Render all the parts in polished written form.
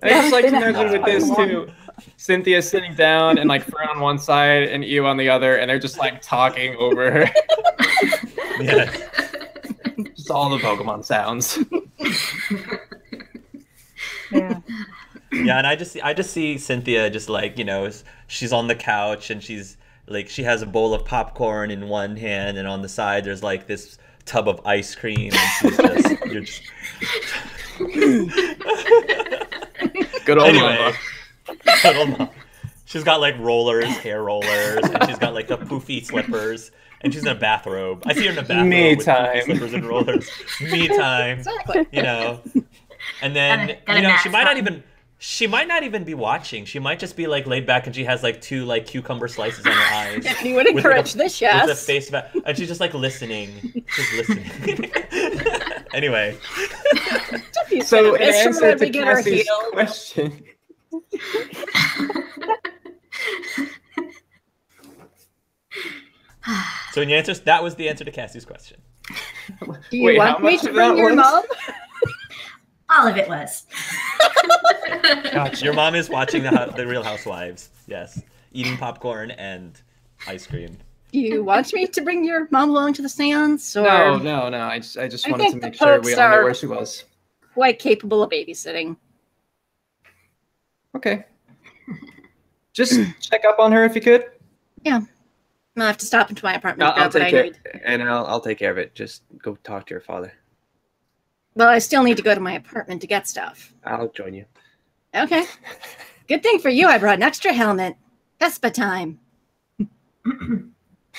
I just like to imagine with this too. Cynthia's sitting down and like Fern on one side and you on the other, and they're just like talking over her. Yeah. Just all the Pokemon sounds. Yeah. Yeah, and I just see Cynthia just like, she's on the couch and she's like she has a bowl of popcorn in one hand and on the side there's like this tub of ice cream and she's just you're just Good old anyway, mama. good old mom. She's got like rollers, hair rollers, and she's got like the poofy slippers. And she's in a bathrobe. I see her in a bathrobe Me with time. poofy slippers and rollers. Me time. Exactly. And then Gotta she might not even be watching. She might just be like laid back and she has like two like cucumber slices on her eyes. If you would encourage this, yes. With a face and she's just like listening. Just listening. Anyway. So in It's from answer when to we get our Cassie's heels. question, So in your answer, that was the answer to Cassie's question. Do you Wait, how want me much to of bring that your was? mom? All of it was. gotcha. Your mom is watching the Real Housewives. Yes, eating popcorn and ice cream. Do you want me to bring your mom along to the seance? Or No. I just I wanted think to the make sure we Pokes all know are- where she was. quite capable of babysitting. Okay. Just check up on her if you could. I'll have to stop into my apartment to I'll grab what I take care, need. and I'll take care of it. Just go talk to your father. Well, I still need to go to my apartment to get stuff. I'll join you. Okay. Good thing for you, I brought an extra helmet. Vespa time.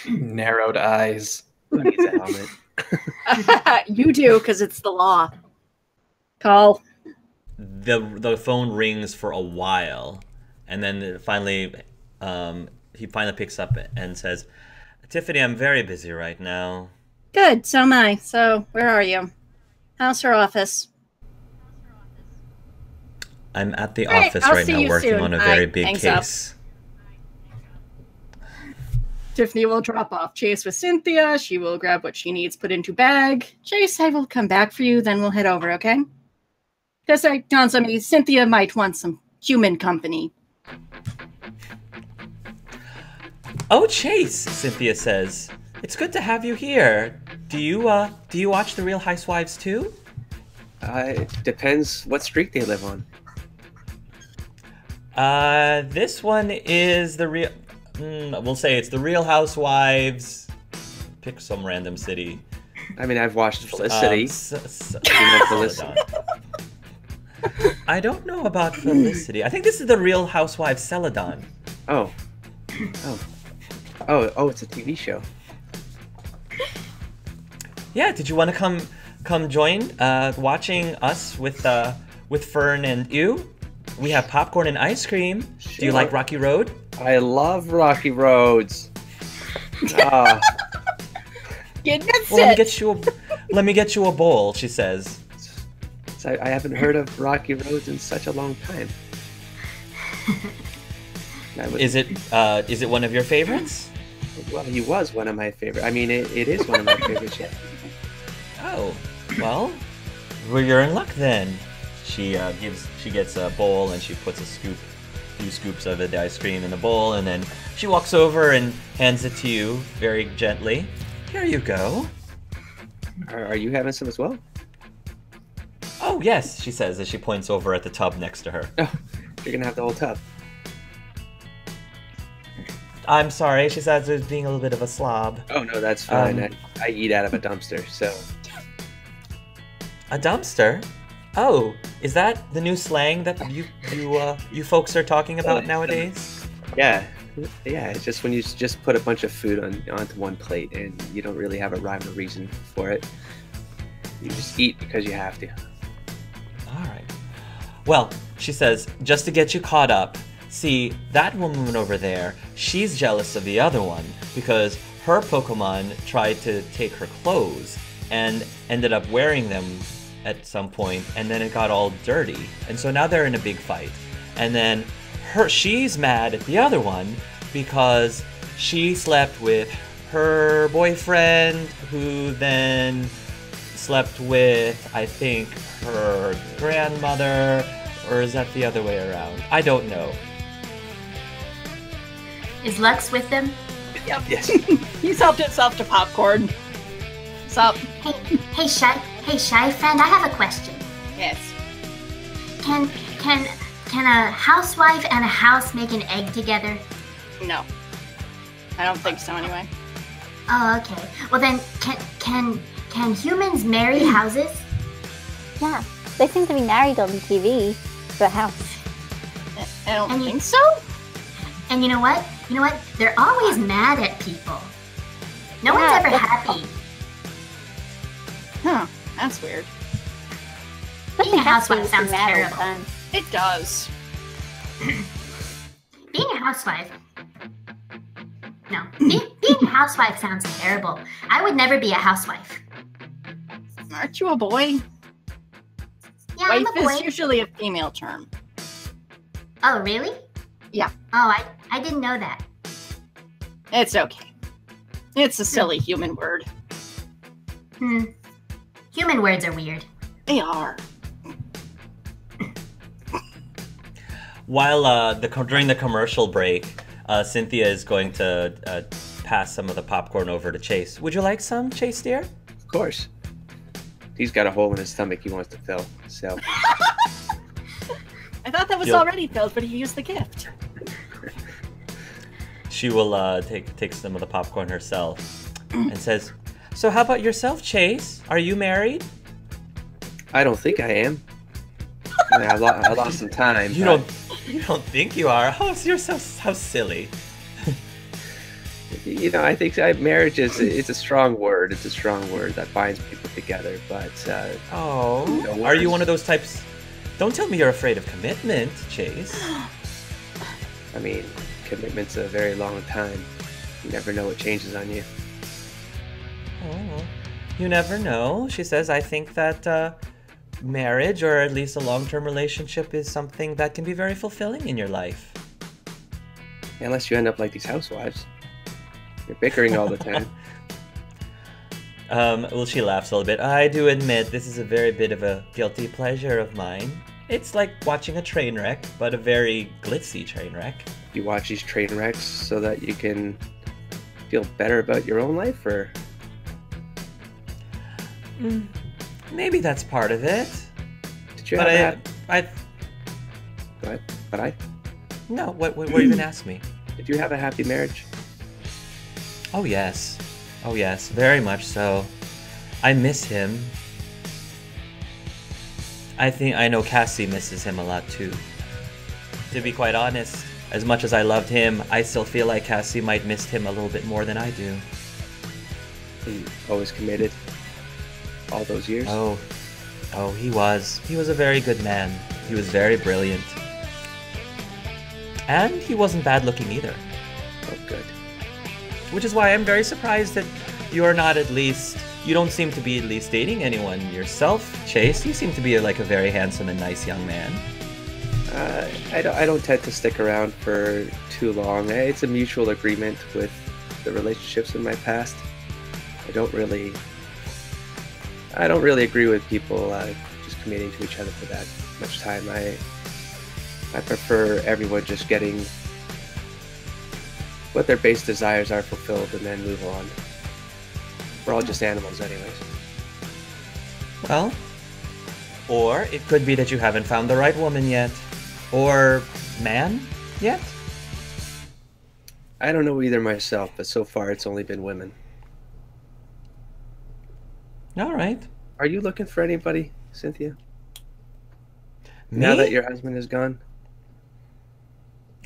Narrowed eyes. Who needs a helmet? You do, because it's the law. Call. The phone rings for a while, and then he finally picks up and says, "Tiffany, I'm very busy right now." Good, so am I. So, where are you? How's her office? I'm at the All right, office I'll right see now you working soon. on a Bye. very big Hangs up. case. Tiffany will drop off Chase with Cynthia. She will grab what she needs, put into bag. Chase, I will come back for you, then we'll head over, okay? Because I dawned on me, Cynthia might want some human company. Oh, Chase, Cynthia says, "It's good to have you here. Do you watch The Real Housewives too?" It depends what street they live on. This one is the real. We'll say it's The Real Housewives. Pick some random city. I mean, I've watched Felicity. You know Felicity? I don't know about Felicity. I think this is The Real Housewives Celadon. Oh, it's a TV show. Yeah, did you want to come join watching us with Fern and you? We have popcorn and ice cream. Do you Sure. like Rocky Road? I love Rocky Roads. Get that Well, let me get you a bowl, she says. I haven't heard of Rocky Roads in such a long time. Is it one of your favorites? Well, he was one of my favorite. I mean, it is one of my favorites. Yeah. Oh, well, you're in luck then. She gets a bowl and she puts a few scoops of the ice cream in the bowl, and then she walks over and hands it to you very gently. Here you go. Are you having some as well? Oh yes, she says as she points over at the tub next to her. Oh, you're gonna have the whole tub. I'm sorry, she says, as being a little bit of a slob. Oh no, that's fine. I eat out of a dumpster, so. A dumpster? Oh, is that the new slang that you folks are talking about nowadays? Yeah. It's just when you just put a bunch of food onto one plate and you don't really have a rhyme or reason for it. You just eat because you have to. All right. Well, she says, just to get you caught up, see, that woman over there, she's jealous of the other one because her Pokemon tried to take her clothes and ended up wearing them at some point, and then it got all dirty. And so now they're in a big fight. And then she's mad at the other one because she slept with her boyfriend, who then slept with, I think, her grandmother, Or is that the other way around? I don't know. Is Lux with them? Yep. Yes. He's helped himself to popcorn. What's up? Hey, shy friend, I have a question. Yes. Can a housewife and a house make an egg together? No. I don't think so anyway. Oh, okay. Well then, can humans marry houses? Yeah, they seem to be married on TV. The house. I don't And you- think so. And you know what? They're always mad at people. No one's Yeah, ever that's- happy. Huh. That's weird. Being a housewife sounds terrible. It does. Being a housewife. No, being a housewife sounds terrible. I would never be a housewife. Aren't you a boy? Yeah, Wife I'm a boy. is usually a female term. Oh, really? Yeah. Oh, I didn't know that. It's okay. It's a silly human word. Human words are weird. They are. While during the commercial break, Cynthia is going to pass some of the popcorn over to Chase. Would you like some, Chase dear? Of course. He's got a hole in his stomach he wants to fill. So I thought that was You'll- already filled, but he used the gift. She will take some of the popcorn herself and says, "So how about yourself, Chase? Are you married?" I don't think I am. I lost some time. You don't think you are? Oh, you're how silly. You know, I think marriage it's a strong word. It's a strong word that binds people together. But Oh, No are you worries. one of those types? Don't tell me you're afraid of commitment, Chase. I mean, commitment's a very long time. You never know what changes on you. Oh, you never know. She says, I think that marriage, or at least a long-term relationship, is something that can be very fulfilling in your life. Unless you end up like these housewives. You're bickering all the time. Well, she laughs a little bit. I do admit this is a very bit of a guilty pleasure of mine. It's like watching a train wreck, but a very glitzy train wreck. You watch these train wrecks so that you can feel better about your own life, or Maybe that's part of it. did you But have I Go ahead. But no. What are you gonna ask me? did you have a happy marriage? Oh yes, very much so. I miss him. I know Cassie misses him a lot too. To be quite honest, as much as I loved him, I still feel like Cassie might miss him a little bit more than I do. You always committed all those years? Oh, he was a very good man. He was very brilliant. And he wasn't bad looking either. Oh, good. Which is why I'm very surprised that you don't seem to be at least dating anyone yourself, Chase. You seem to be like a very handsome and nice young man. I don't tend to stick around for too long. It's a mutual agreement with the relationships in my past. I don't really agree with people just committing to each other for that much time. I prefer everyone just getting what their base desires are fulfilled and then move on. We're all just animals anyways. Well, or it could be that you haven't found the right woman yet. Or man yet? I don't know either myself, but so far it's only been women. All right. Are you looking for anybody, Cynthia? Me? Now that your husband is gone?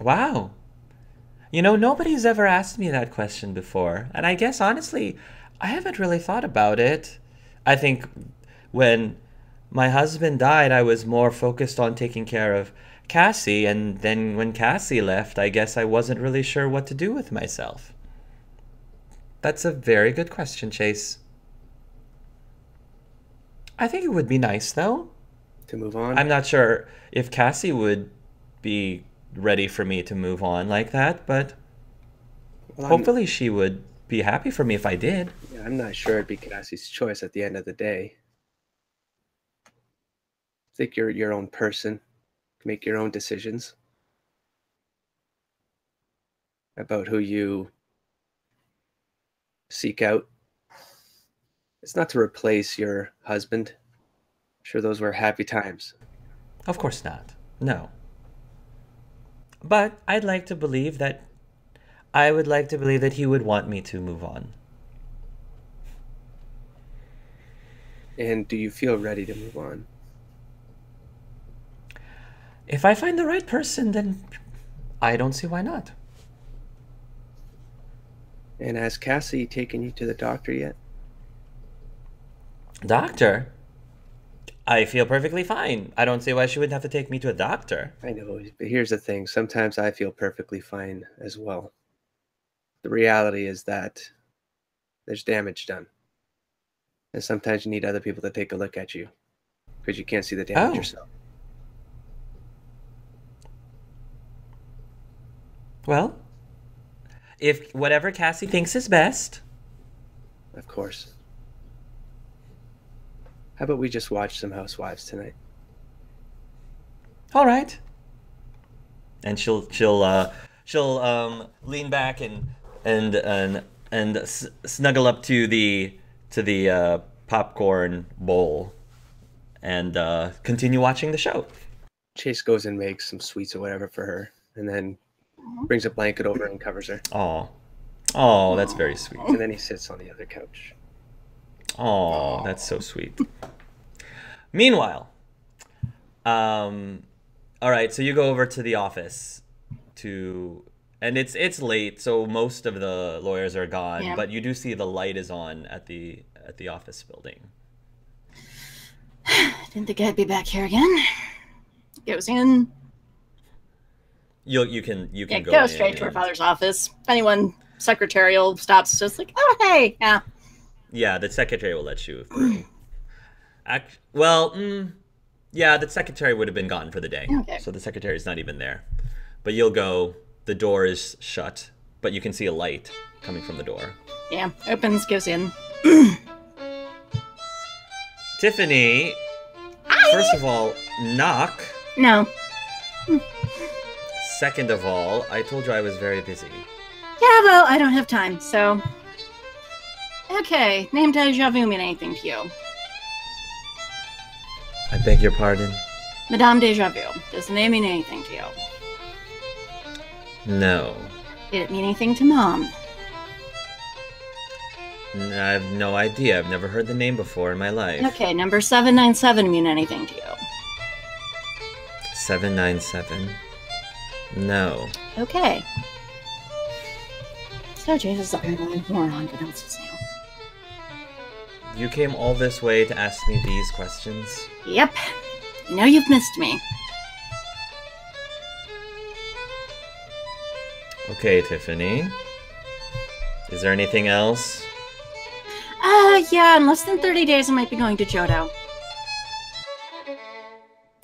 Wow. You know, nobody's ever asked me that question before. And I guess, honestly, I haven't really thought about it. I think when my husband died, I was more focused on taking care of Cassie. And then when Cassie left, I guess I wasn't really sure what to do with myself. That's a very good question, Chase. I think it would be nice, though. To move on? I'm not sure if Cassie would be ready for me to move on like that, but Well, hopefully she would be happy for me if I did. I'm not sure it'd be Cassie's choice at the end of the day. I think you're your own person. make your own decisions about who you seek out. It's not to replace your husband. I'm sure those were happy times. Of course not. No. But I would like to believe that he would want me to move on. And do you feel ready to move on? If I find the right person, then I don't see why not. And has Cassie taken you to the doctor yet? Doctor? I feel perfectly fine. I don't see why she would have to take me to a doctor. I know, but here's the thing. Sometimes I feel perfectly fine as well. The reality is that there's damage done. And sometimes you need other people to take a look at you because you can't see the damage yourself. Well, if whatever Cassie thinks is best. Of course. How about we just watch some Housewives tonight? All right. And she'll lean back and snuggle up to the popcorn bowl and continue watching the show. Chase goes and makes some sweets or whatever for her, and then brings a blanket over and covers her. Oh, that's very sweet. And then he sits on the other couch. Oh, that's so sweet. Meanwhile, all right, so you go over to the office and it's late, so most of the lawyers are gone, Yeah. but you do see the light is on at the office building. Didn't think I'd be back here again. Goes in. You can go Go straight to her and- father's office. If anyone secretarial stops, just like, oh hey, yeah. Yeah, the secretary will let you through. Yeah, the secretary would have been gone for the day. Okay. So the secretary is not even there. But you'll go, the door is shut, but you can see a light coming from the door. Yeah, opens, goes in. Tiffany, first of all, knock. No. Second of all, I told you I was very busy. Yeah, well, I don't have time, so. Okay, name deja vu mean anything to you? I beg your pardon? Madame Deja Vu. Does the name mean anything to you? No. Did it mean anything to Mom? I have no idea. I've never heard the name before in my life. Okay, number 797 mean anything to you? 797? No. Okay. So Jesus is a moron, but else his name. You came all this way to ask me these questions? Yep. You know you've missed me. Okay, Tiffany. Is there anything else? Yeah, in less than 30 days I might be going to Johto.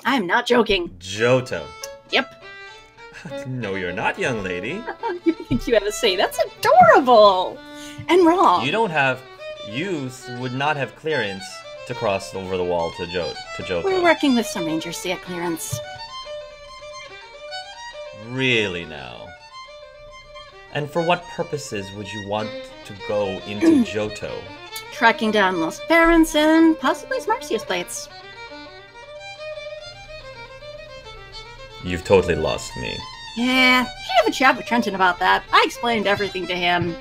I'm not joking. Johto. Yep. No, you're not, young lady. You think you have a say? That's adorable! And wrong. You would not have clearance to cross over the wall to Johto. We're working with some rangers to get clearance. Really now? And for what purposes would you want to go into Johto? Tracking down lost parents and possibly some Arceus plates. You've totally lost me. Yeah, should have a chat with Trenton about that. I explained everything to him.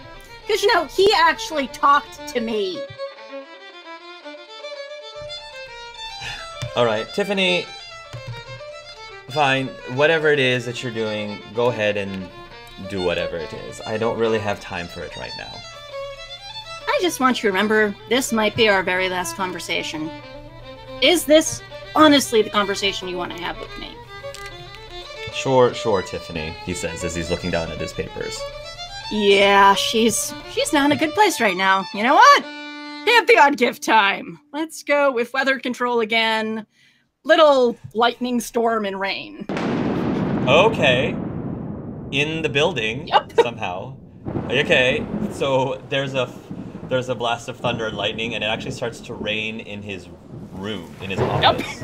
Because, he actually talked to me. Alright, Tiffany, fine. Whatever it is that you're doing, go ahead and do whatever it is. I don't really have time for it right now. I just want you to remember, this might be our very last conversation. Is this honestly the conversation you want to have with me? Sure, Tiffany, he says as he's looking down at his papers. Yeah, she's not in a good place right now. You know what? Pantheon gift time. Let's go with weather control again. Little lightning storm and rain. Okay. In the building. Yep. Somehow. Okay. So there's a blast of thunder and lightning, and it actually starts to rain in his room, in his office.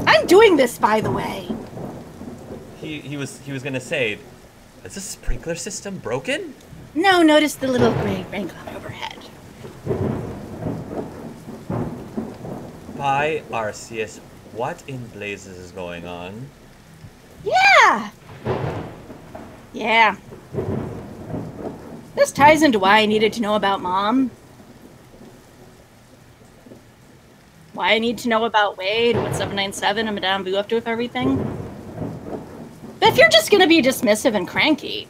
I'm doing this, by the way? He was gonna say, is the sprinkler system broken? No, notice the little gray rain cloud overhead. By Arceus, what in blazes is going on? Yeah! Yeah. This ties into why I needed to know about Mom. Why I need to know about Wade, what 797 and Madame Boo up to with everything. But if you're just gonna be dismissive and cranky...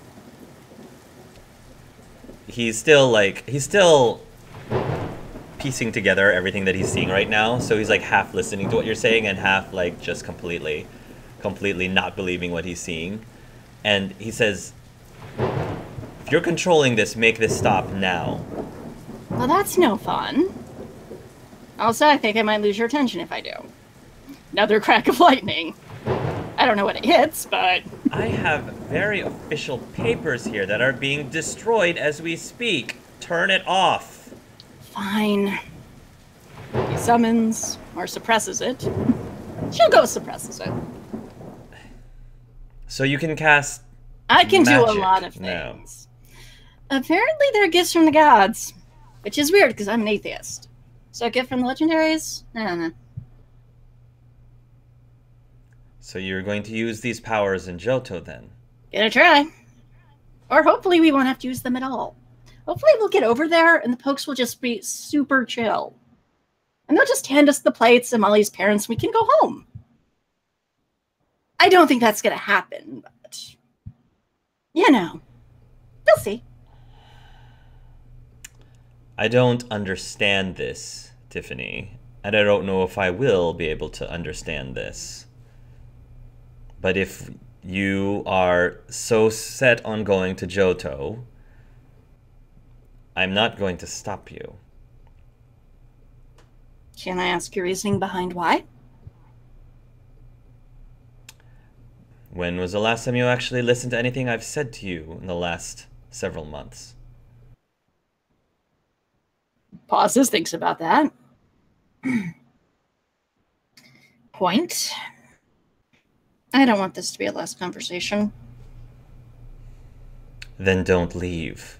He's still piecing together everything that he's seeing right now, so he's like half listening to what you're saying and half like just completely not believing what he's seeing. And he says, if you're controlling this, make this stop now. Well, that's no fun. Also, I think I might lose your attention if I do. Another crack of lightning. I don't know what it hits, but... I have very official papers here that are being destroyed as we speak. Turn it off. Fine. He summons or suppresses it. She'll go suppresses it. So you can cast I can do a magic lot of now. things. Apparently they're gifts from the gods. Which is weird, because I'm an atheist. So a gift from the legendaries? I don't know. So you're going to use these powers in Johto then? Gonna try. Or hopefully we won't have to use them at all. Hopefully we'll get over there and the pokes will just be super chill. And they'll just hand us the plates and Molly's parents and we can go home. I don't think that's gonna happen, but... you know. We'll see. I don't understand this, Tiffany. And I don't know if I will be able to understand this. But if you are so set on going to Johto, I'm not going to stop you. Can I ask your reasoning behind why? When was the last time you actually listened to anything I've said to you in the last several months? Pauses, thinks about that. Point. I don't want this to be a last conversation. Then don't leave.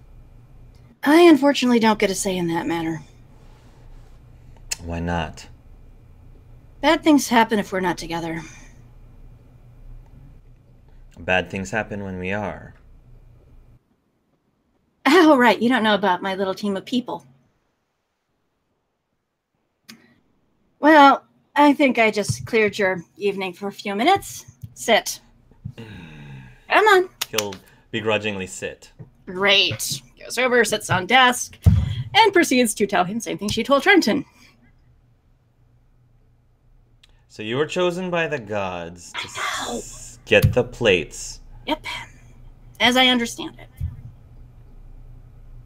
I unfortunately don't get a say in that matter. Why not? Bad things happen if we're not together. Bad things happen when we are. Oh, right. You don't know about my little team of people. Well, I think I just cleared your evening for a few minutes. Sit. Come on. He'll begrudgingly sit. Great. Goes over, sits on desk, and proceeds to tell him the same thing she told Trenton. So you were chosen by the gods to get the plates. Yep. As I understand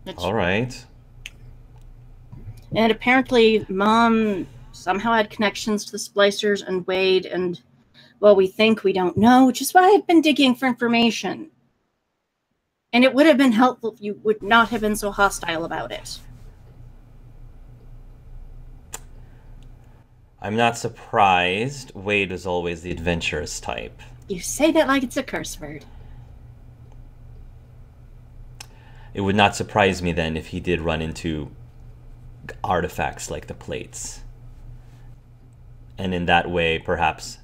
it. All right. And apparently, Mom somehow had connections to the Splicers and Wade, and, well, we think we don't know, which is why I've been digging for information. And it would have been helpful if you would not have been so hostile about it. I'm not surprised. Wade was always the adventurous type. You say that like it's a curse word. It would not surprise me then if he did run into artifacts like the plates. And in that way, perhaps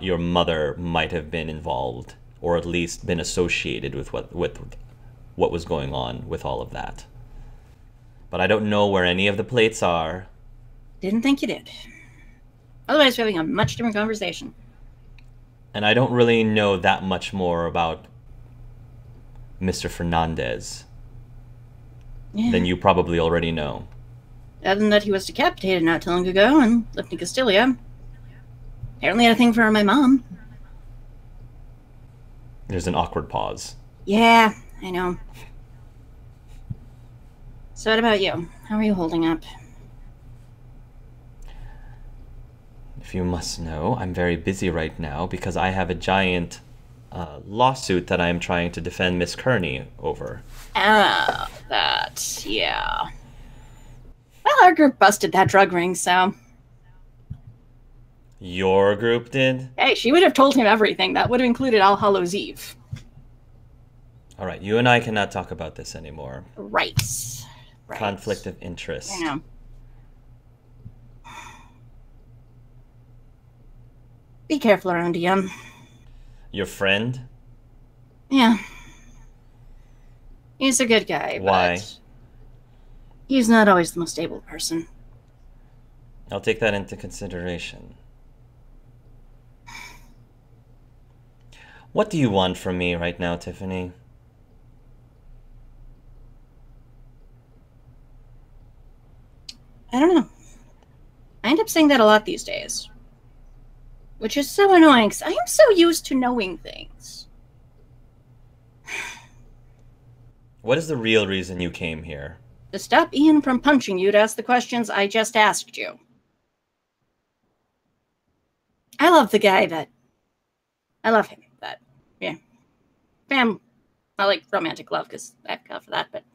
your mother might have been involved, or at least been associated with what was going on with all of that. But I don't know where any of the plates are. Didn't think you did. Otherwise, we're having a much different conversation. And I don't really know that much more about Mr. Fernandez than you probably already know. Other than that, he was decapitated not too long ago and lived in Castilia. Apparently had a thing for my mom. There's an awkward pause. Yeah, I know. So what about you? How are you holding up? If you must know, I'm very busy right now because I have a giant lawsuit that I'm trying to defend Miss Kearney over. Oh, that, yeah. Well, our group busted that drug ring, so... Your group did? Hey, she would have told him everything. That would have included All Hallows Eve. All right, you and I cannot talk about this anymore. Right. Conflict of interest. I know. Be careful around Ian. Your friend? Yeah. He's a good guy, Why? but he's not always the most stable person. I'll take that into consideration. What do you want from me right now, Tiffany? I don't know. I end up saying that a lot these days. Which is so annoying, because I am so used to knowing things. What is the real reason you came here? To stop Ian from punching you to ask the questions I just asked you. I love the guy, but... I love him, but... Yeah. Not like romantic love, because I have God for that, but...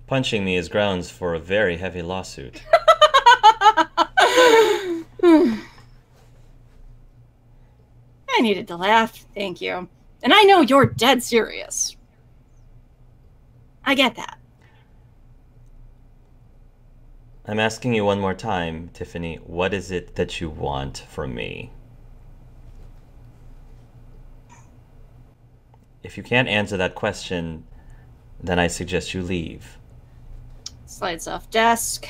Punching me is grounds for a very heavy lawsuit. I needed to laugh, thank you. And I know you're dead serious. I get that. I'm asking you one more time, Tiffany, what is it that you want from me? If you can't answer that question, then I suggest you leave. Slides off desk.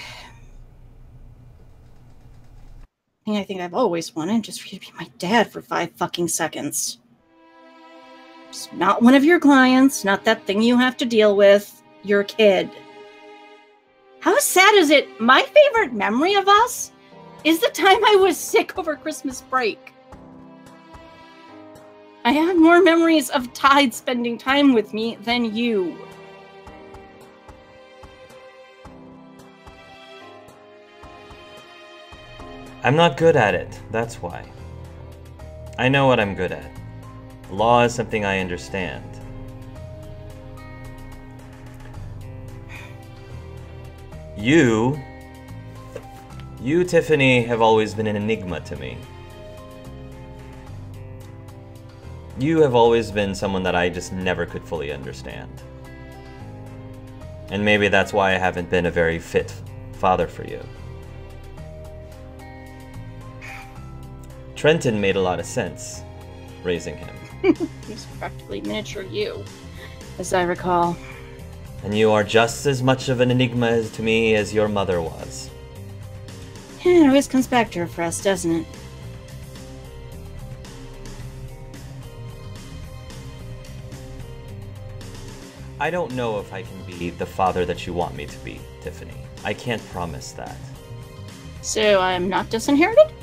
I think I've always wanted, just for you to be my dad for 5 fucking seconds. Just not one of your clients, not that thing you have to deal with, your kid. How sad is it? My favorite memory of us is the time I was sick over Christmas break. I have more memories of Tide spending time with me than you. I'm not good at it, that's why. I know what I'm good at. Law is something I understand. You, Tiffany, have always been an enigma to me. You have always been someone that I just never could fully understand. And maybe that's why I haven't been a very fit father for you. Trenton made a lot of sense, raising him. He's practically miniature you, as I recall. And you are just as much of an enigma to me as your mother was. Yeah, it always comes back to her for us, doesn't it? I don't know if I can be the father that you want me to be, Tiffany. I can't promise that. So I'm not disinherited?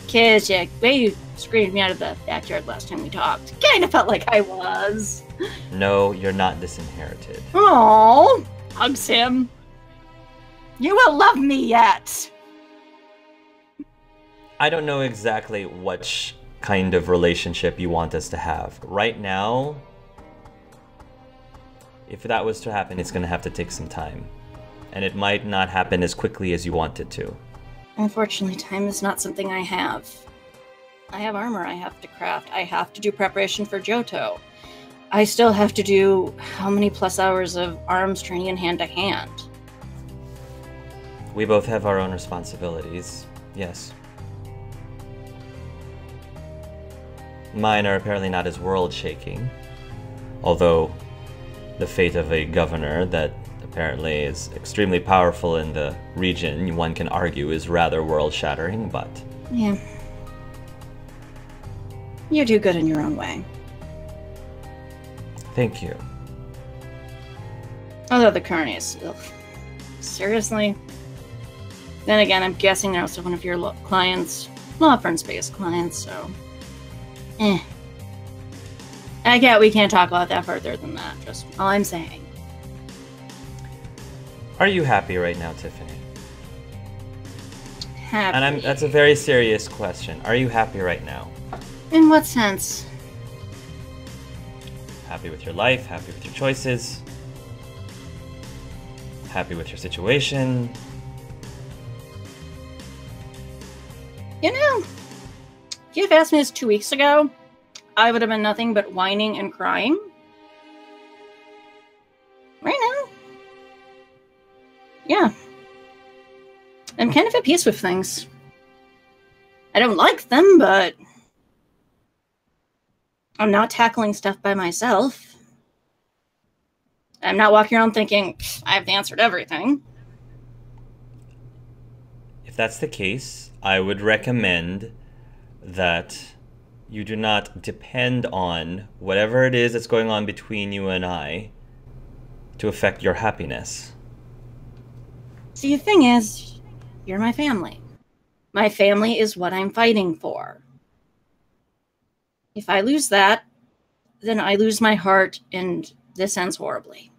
Because the way you screamed me out of the backyard last time we talked, kind of felt like I was. No, you're not disinherited. Aww, hugs him. You will love me yet. I don't know exactly which kind of relationship you want us to have. Right now, if that was to happen, it's going to have to take some time. And it might not happen as quickly as you want it to. Unfortunately, time is not something I have. I have armor I have to craft. I have to do preparation for Johto. I still have to do how many plus hours of arms training and hand-to-hand? We both have our own responsibilities, yes. Mine are apparently not as world-shaking, although the fate of a governor that apparently is extremely powerful in the region, one can argue, is rather world-shattering, but... Yeah. You do good in your own way. Thank you. Although the current is... Ugh. Seriously? Then again, I'm guessing they're also one of your clients. Law firm-based clients, so... I get we can't talk about that further than that, just all I'm saying. Are you happy right now, Tiffany? Happy. And that's a very serious question. Are you happy right now? In what sense? Happy with your life? Happy with your choices? Happy with your situation? You know, if you had asked me this 2 weeks ago, I would have been nothing but whining and crying. Right now, yeah. I'm kind of at peace with things. I don't like them, but I'm not tackling stuff by myself. I'm not walking around thinking, I have the answer to everything. If that's the case, I would recommend that you do not depend on whatever it is that's going on between you and I to affect your happiness. See, the thing is, you're my family. My family is what I'm fighting for. If I lose that, then I lose my heart, and this ends horribly.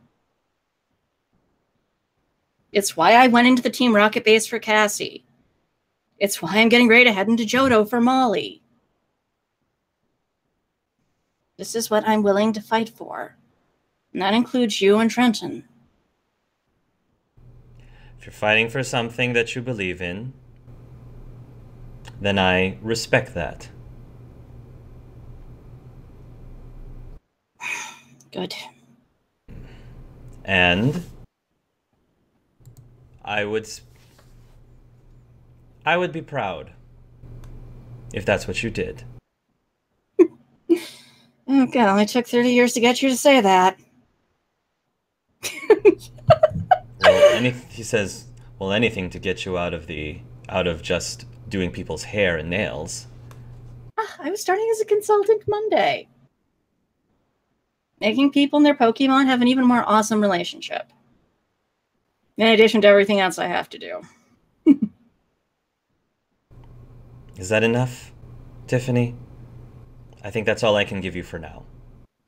It's why I went into the Team Rocket base for Cassie. It's why I'm getting ready to head into Johto for Molly. This is what I'm willing to fight for. And that includes you and Trenton. If you're fighting for something that you believe in, then I respect that. Good. And I would be proud if that's what you did. Oh god, it only took 30 years to get you to say that. Well, he says, well, anything to get you out of just doing people's hair and nails. I was starting as a consultant Monday. Making people and their Pokemon have an even more awesome relationship. In addition to everything else I have to do. Is that enough, Tiffany? I think that's all I can give you for now.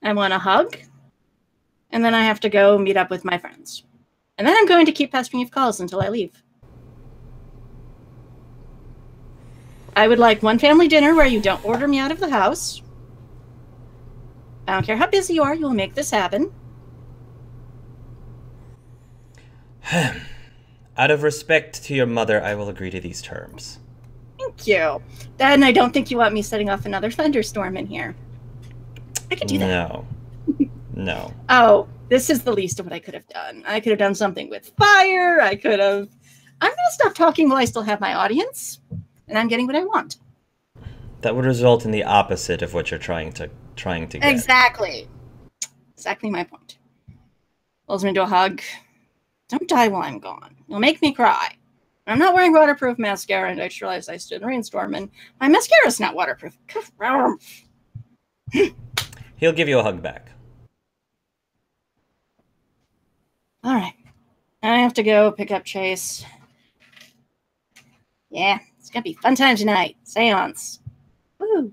I want a hug, and then I have to go meet up with my friends. And then I'm going to keep pestering you with calls until I leave. I would like one family dinner where you don't order me out of the house. I don't care how busy you are, you will make this happen. Out of respect to your mother, I will agree to these terms. Thank you. Then I don't think you want me setting off another thunderstorm in here. I could do that. No. No. Oh, this is the least of what I could have done. I could have done something with fire. I'm going to stop talking while I still have my audience. And I'm getting what I want. That would result in the opposite of what you're trying to get. Exactly. Exactly my point. Pulls me into a hug. Don't die while I'm gone. You'll make me cry. I'm not wearing waterproof mascara, and I just realized I stood in a rainstorm, and my mascara's not waterproof. He'll give you a hug back. All right. I have to go pick up Chase. Yeah, it's going to be a fun time tonight. Seance. Woo.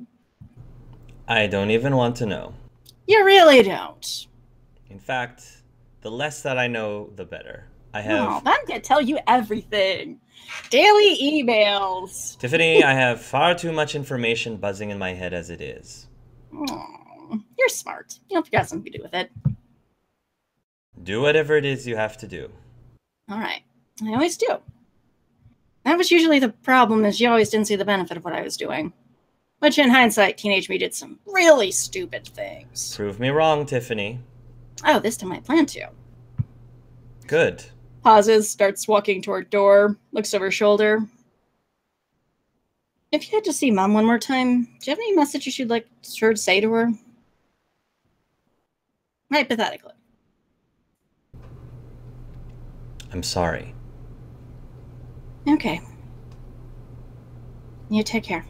I don't even want to know. You really don't. In fact, the less that I know, the better. I'm going to tell you everything. Daily emails. Tiffany, I have far too much information buzzing in my head as it is. Oh, you're smart. You'll figure out something to do with it. Do whatever it is you have to do. All right. I always do. That was usually the problem, is you always didn't see the benefit of what I was doing. Which, in hindsight, teenage me did some really stupid things. Prove me wrong, Tiffany. Oh, this time I plan to. Good. Pauses, starts walking toward door, looks over her shoulder. If you had to see Mom one more time, do you have any messages you'd like her to say to her? Hypothetically. I'm sorry. Okay. You take care.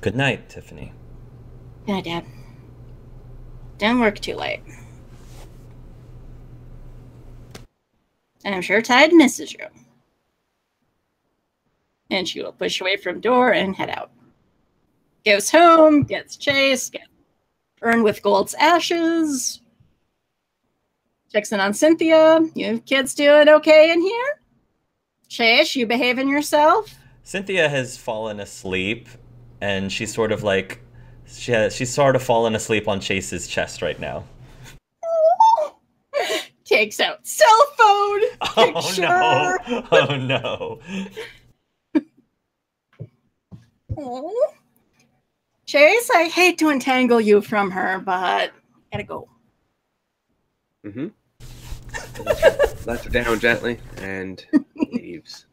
Good night, Tiffany. Good night, Dad. Don't work too late. And I'm sure Tide misses you. And she will push away from door and head out. Goes home, gets Chase, gets burned with Gold's ashes. Checks in on Cynthia. You kids doing okay in here? Chase, you behaving yourself? Cynthia has fallen asleep, and she's sort of like... She's sort of fallen asleep on Chase's chest right now. Takes out cell phone. Oh picture. no! Oh no! Oh. Chase, I hate to entangle you from her, but gotta go. Mm-hmm. Lets her down gently and leaves.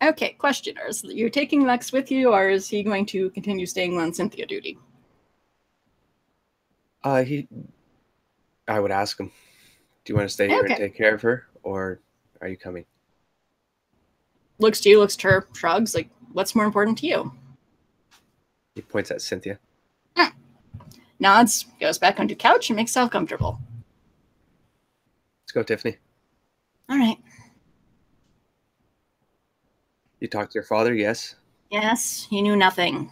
Okay, questioners. You're taking Lex with you, or is he going to continue staying on Cynthia duty? I would ask him, do you want to stay here and take care of her, or are you coming? Looks to you, looks to her, shrugs, like, what's more important to you? He points at Cynthia. Nods, goes back onto couch, and makes herself comfortable. Let's go, Tiffany. All right. You talked to your father, yes? Yes, he knew nothing.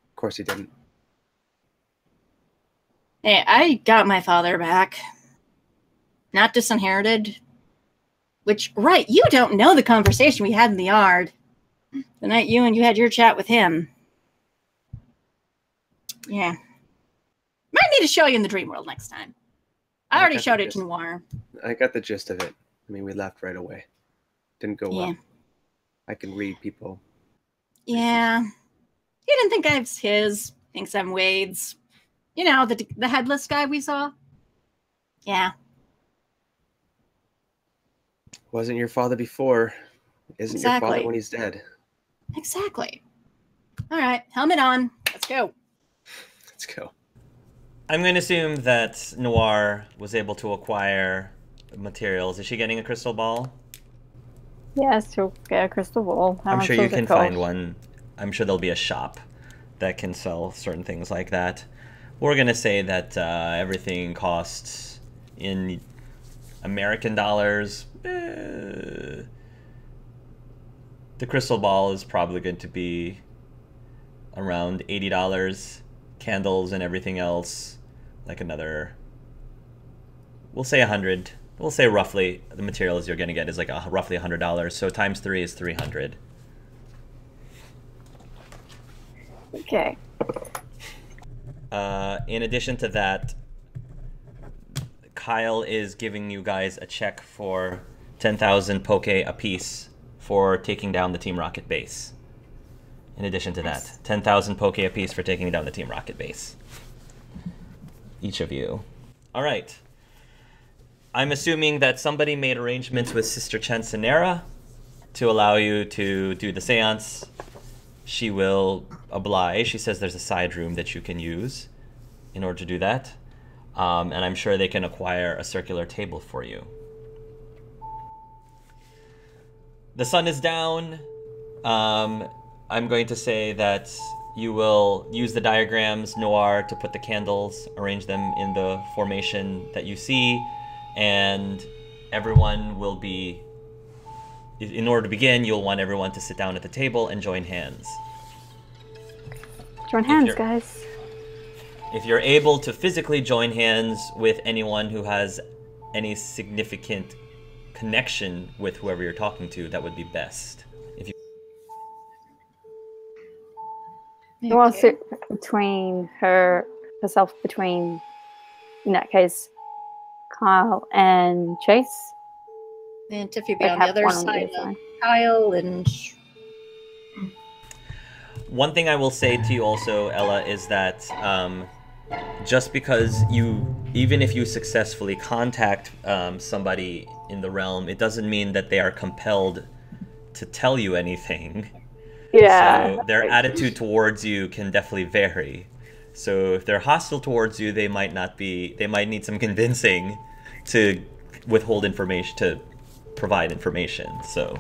Of course he didn't. Hey, I got my father back. Not disinherited. Which, right, you don't know the conversation we had in the yard. The night you had your chat with him. Yeah. Might need to show you in the dream world next time. I already showed it to Noire. I got the gist of it. I mean, we left right away. Didn't go well. I can read people. Yeah. He didn't think I was his. Thinks I'm Wade's. You know, the headless guy we saw? Yeah. Wasn't your father before. Isn't your father when he's dead. Exactly. All right, helmet on. Let's go. Let's go. I'm going to assume that Noire was able to acquire materials. Is she getting a crystal ball? Yes, she'll get a crystal ball. I'm sure you can find one. I'm sure there'll be a shop that can sell certain things like that. We're going to say that everything costs in American dollars. The crystal ball is probably going to be around $80. Candles and everything else, like another, we'll say 100. We'll say roughly the materials you're going to get is like roughly $100. So times 3 is 300. Okay. In addition to that, Kyle is giving you guys a check for 10,000 poke apiece for taking down the Team Rocket base. In addition to that, 10,000 poke apiece for taking down the Team Rocket base. Each of you. All right. I'm assuming that somebody made arrangements with Sister Chancenera to allow you to do the seance. She will oblige. She says there's a side room that you can use in order to do that. And I'm sure they can acquire a circular table for you. The sun is down. I'm going to say that you will use the diagrams, Noire, to put the candles, arrange them in the formation that you see, and everyone will be, in order to begin, you'll want everyone to sit down at the table and join hands. Join hands, guys. If you're able to physically join hands with anyone who has any significant connection with whoever you're talking to, that would be best. You want to sit between herself between, in that case, Kyle and Chase. And Tiffy be on the other side of Kyle and... One thing I will say to you also, Ella, is that just because even if you successfully contact somebody in the realm, it doesn't mean that they are compelled to tell you anything. Yeah. So their attitude towards you can definitely vary. So if they're hostile towards you, they might not be. They might need some convincing to withhold information, to provide information. So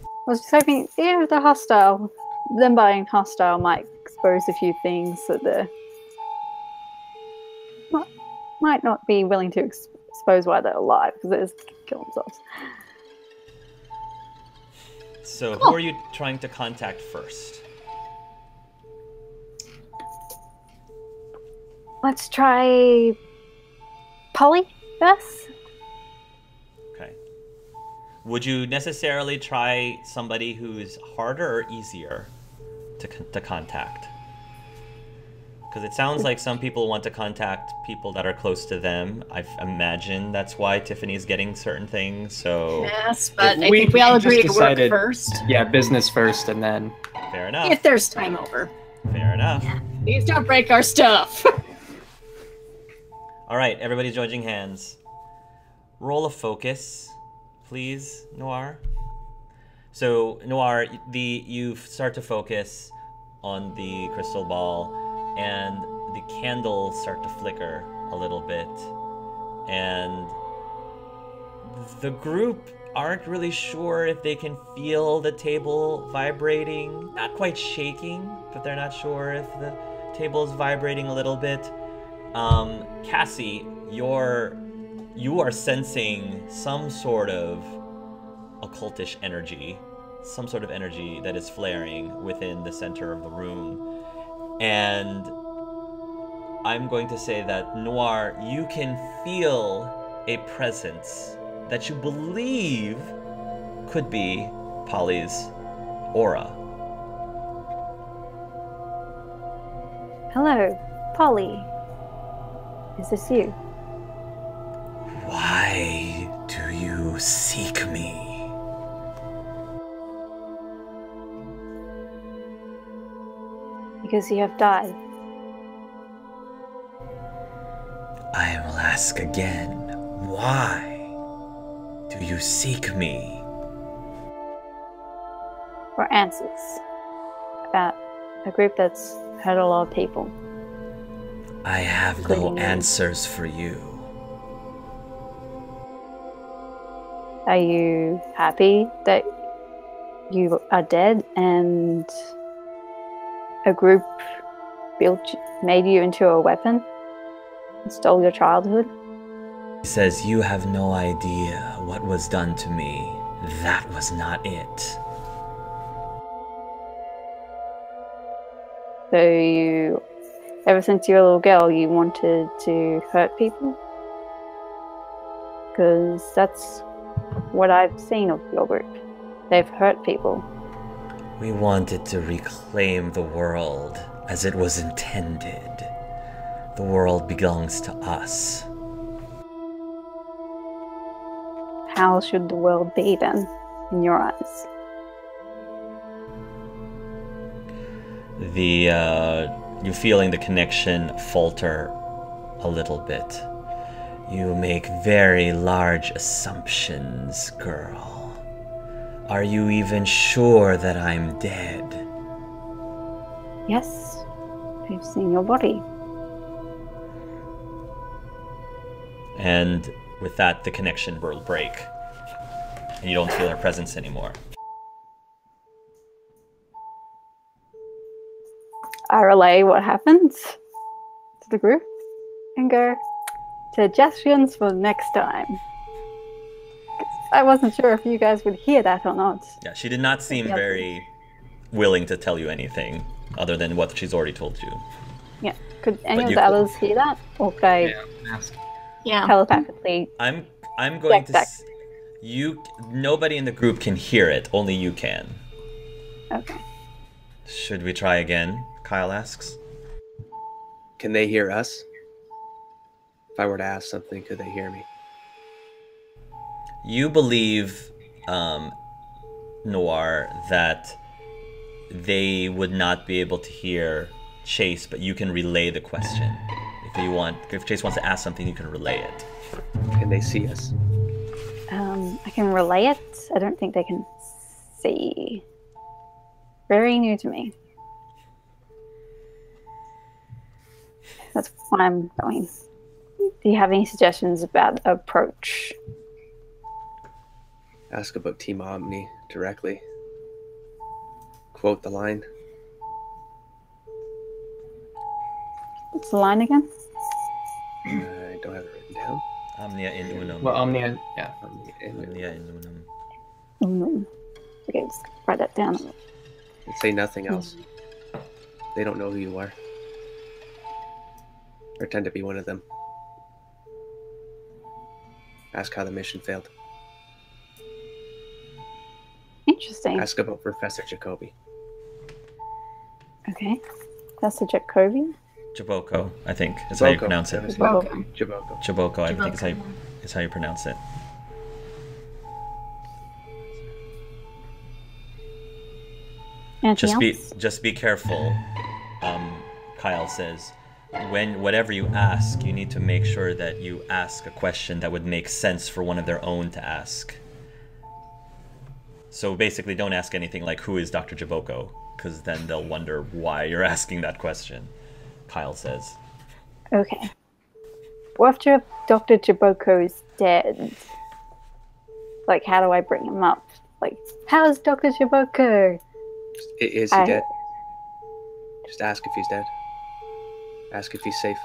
I was just hoping, if they're hostile, them being hostile might expose a few things that they might not be willing to expose while they're alive, because it is kill themselves. So who are you trying to contact first? Let's try Polly first. Okay. Would you necessarily try somebody who's harder or easier to contact? Because it sounds like some people want to contact people that are close to them. I imagine that's why Tiffany's getting certain things. So Yes, but I We think we all just agree to work decided- first. Yeah, business first, and then fair enough. If there's time over. Fair enough. Please don't break our stuff. All right, everybody joining hands. Roll a focus, please, Noire. So Noire, you start to focus on the crystal ball, and the candles start to flicker a little bit, and the group aren't really sure if they can feel the table vibrating. Not quite shaking, but they're not sure if the table is vibrating a little bit. Cassie, you are sensing some sort of occultish energy, some sort of energy that is flaring within the center of the room. And I'm going to say that, Noire, you can feel a presence that you believe could be Polly's aura. Hello, Polly. Is this you? Why do you seek me? Because you have died. I will ask again, why do you seek me? For answers about a group that's hurt a lot of people. I have no Including you. answers for you. Are you happy that you are dead and a group made you into a weapon and stole your childhood? He says, you have no idea what was done to me. That was not it. So you, ever since you were a little girl, you wanted to hurt people? Because that's what I've seen of your group. They've hurt people. We wanted to reclaim the world as it was intended. The world belongs to us. How should the world be then, in your eyes? You're feeling the connection falter a little bit. You make very large assumptions, girl. Are you even sure that I'm dead? Yes, I've seen your body. And with that, the connection will break. And you don't feel her presence anymore. I relay what happens to the group and go, suggestions for next time. 'Cause I wasn't sure if you guys would hear that or not. Yeah, she did not seem Yep. very willing to tell you anything other than what she's already told you. Yeah. Could any But of you the could- others hear that? Or could I ask. Yeah. telepathically? I'm going to Back. nobody in the group can hear it, only you can. Okay. Should we try again? Kyle asks. Can they hear us? If I were to ask something, could they hear me? You believe, Noire, that they would not be able to hear Chase, but you can relay the question. If Chase wants to ask something, you can relay it. Can they see us? I can relay it. I don't think they can see. Very new to me. That's why I'm going. Do you have any suggestions about approach? Ask about Team Omni directly. Quote the line. What's the line again? I don't have it written down. Omnia in unum. Well, Omnia, yeah. Omnia in unum. Okay, just write that down. And say nothing else. They don't know who you are. Pretend to be one of them. Ask how the mission failed. Interesting. Ask about Professor Jacoby. Okay. That's the Jacoby. Jaboko, I think is how you pronounce it. Jaboko. Jaboko, I think is how you pronounce it. Just be careful. Kyle says, whatever you ask, you need to make sure that you ask a question that would make sense for one of their own to ask. So basically, don't ask anything like, who is Dr. Jaboko? Because then they'll wonder why you're asking that question, Kyle says. Okay. Well, after Dr. Jaboko is dead, like, how do I bring him up? Like, how's Dr. Jaboko? Is he dead? Just ask if he's dead. Ask if he's safe.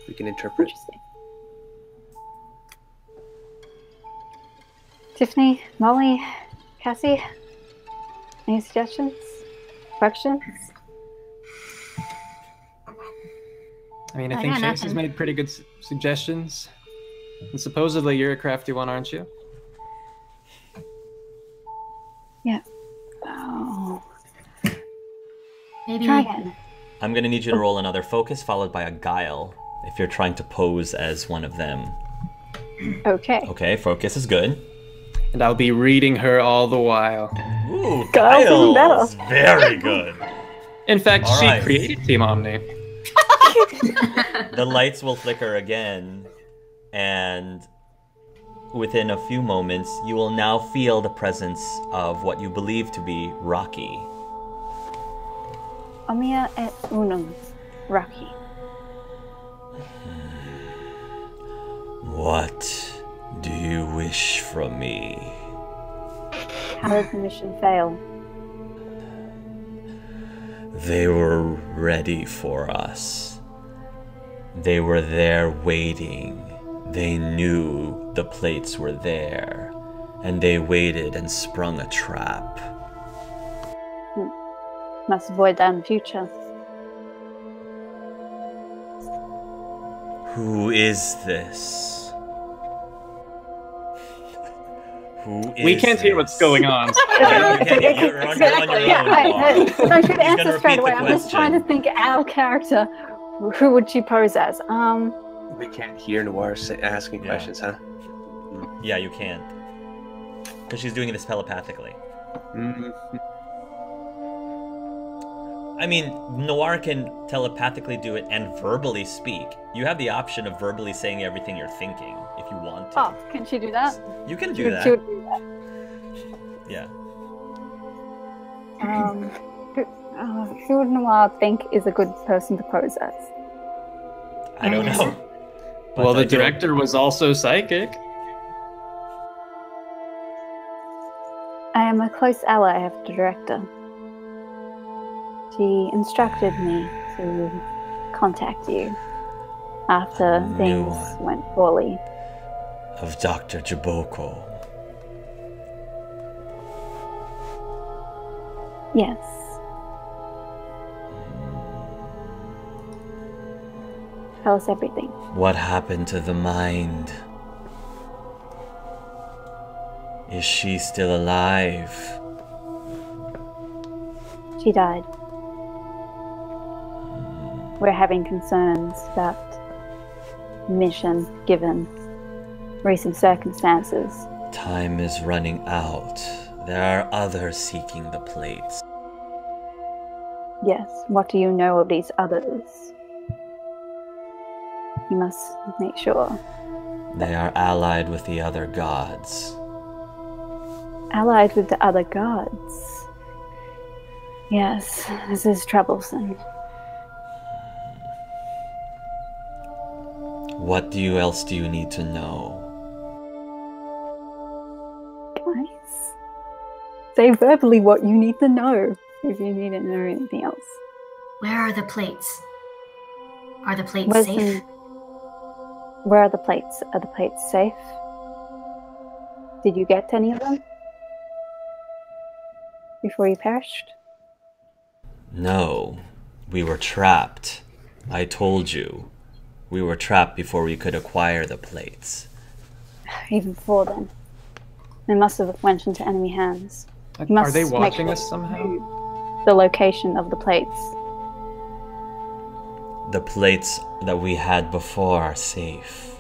We can interpret. Interesting. Tiffany, Molly, Cassie, any suggestions? Questions? I mean, I think Chase has made pretty good suggestions. And supposedly you're a crafty one, aren't you? Yeah. Oh. Maybe. Try again. I'm going to need you to roll another focus followed by a guile if you're trying to pose as one of them. Okay. Okay, focus is good. And I'll be reading her all the while. Ooh, Guile's Guile's very good. In fact, All she right. created Team Omni. The lights will flicker again, and within a few moments, you will now feel the presence of what you believe to be Rocky. Omnia et unum, Rocky. What do you wish from me? How did the mission fail? They were ready for us. They were there waiting. They knew the plates were there, and they waited and sprung a trap. Must avoid that in future. Who is this? Who is We can't hear what's going on. You're on your own. I should answer repeat straight away. the I'm just trying to think our character. Who would she pose as? We can't hear Noire asking questions, huh? Yeah, you can't. Because she's doing this telepathically. Mm-hmm. I mean, Noire can telepathically do it and verbally speak. You have the option of verbally saying everything you're thinking if you want to. Oh, can she do that? You can do that. She would do that. Yeah. Who would Noire think is a good person to pose as? I don't know. Well, But I the do- director was also psychic. I am a close ally of the director. She instructed me to contact you after new things one. went poorly. Of Dr. Jaboko. Yes. Tell us everything. What happened to the mind? Is she still alive? She died. We're having concerns about mission given recent circumstances. Time is running out. There are others seeking the plates. Yes, what do you know of these others? You must make sure. They are allied with the other gods. Allied with the other gods. Yes, this is troublesome. What else do you need to know? Guys, say verbally what you need to know if you need to know anything else. Where are the plates? Are the plates Where's safe? Where are the plates? Are the plates safe? Did you get any of them before you perished? No, we were trapped. I told you. We were trapped before we could acquire the plates. Even before then. They must have went into enemy hands. You Are must they make watching sure us somehow? the location of the plates. the plates that we had before are safe.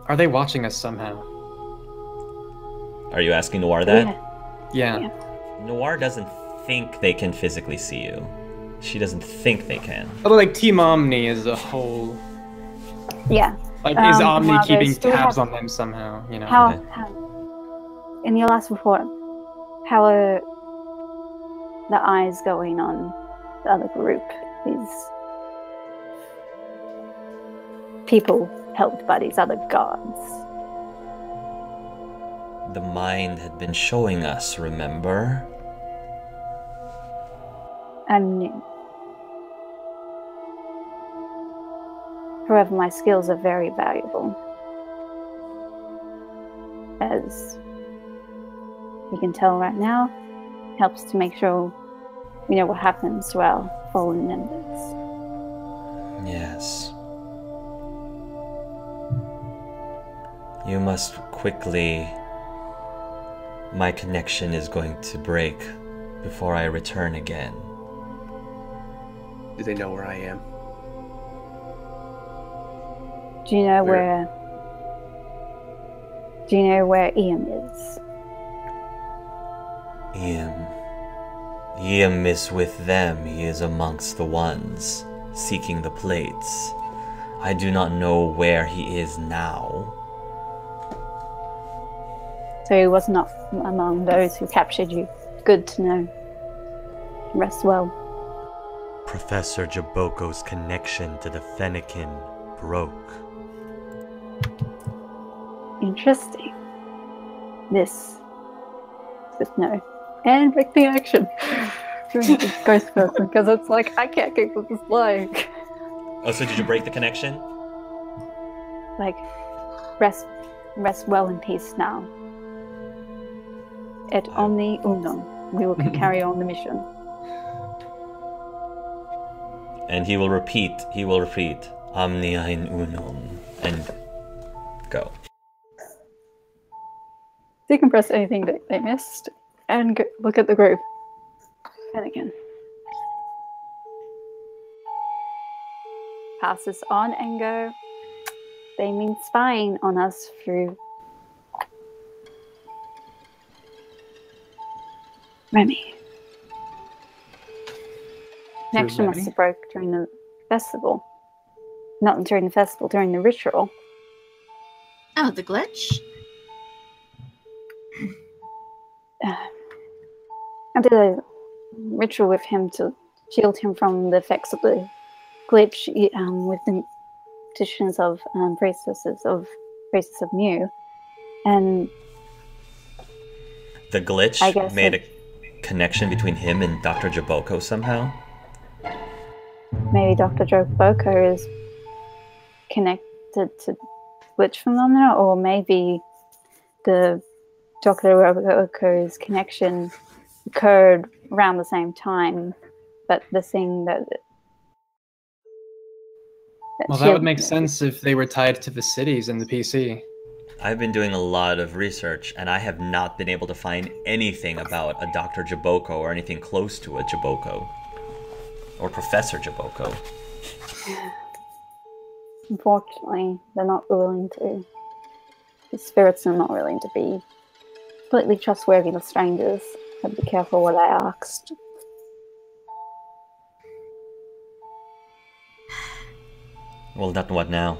Are they watching us somehow? Are you asking Noire that? Yeah. Noire doesn't think they can physically see you. She doesn't think they can. Although, like, Team Omni as a whole... Yeah. Like, is Omni how keeping they still tabs have- on them somehow, you know? How, Okay. how, in your last report, how are the eyes going on the other group? These people helped by these other gods. The mind had been showing us, remember? I'm new. However, my skills are very valuable. As you can tell right now, helps to make sure we know what happens to our fallen members. Yes. You must quickly... My connection is going to break before I return again. Do they know where I am? Do you know where Ian is? Iam is with them. He is amongst the ones seeking the plates. I do not know where he is now. So he was not among those who captured you. Good to know. Rest well. Professor Jaboko's connection to the Fennekin broke. Interesting. This no. And break the action. Ghost person, because it's like I can't keep with this leg. Oh, so did you break the connection? Like, rest well in peace now. Et omni unum. We will carry on the mission. And he will repeat, Omni ein unum, and go. Decompress anything that they missed, and go, look at the group. And again. Pass this on and go. They mean spying on us through Remy. Connection must have broke during the festival. Not during the festival, during the ritual. Oh, the glitch? I did a ritual with him to shield him from the effects of the glitch with the petitions of priestesses of Mu. And The glitch made a connection between him and Dr. Jaboko somehow? maybe Dr. Jaboko is connected to glitch phenomena, or maybe the Dr. Jaboko's connection occurred around the same time, but the thing that Well, that would make sense if they were tied to the cities and the PC. I've been doing a lot of research, and I have not been able to find anything about a Dr. Jaboko or anything close to a Jaboko. Or Professor Jaboko. Unfortunately, they're not willing to. The spirits are not willing to be completely trustworthy with strangers. I'd be careful what I asked. Well, that what now?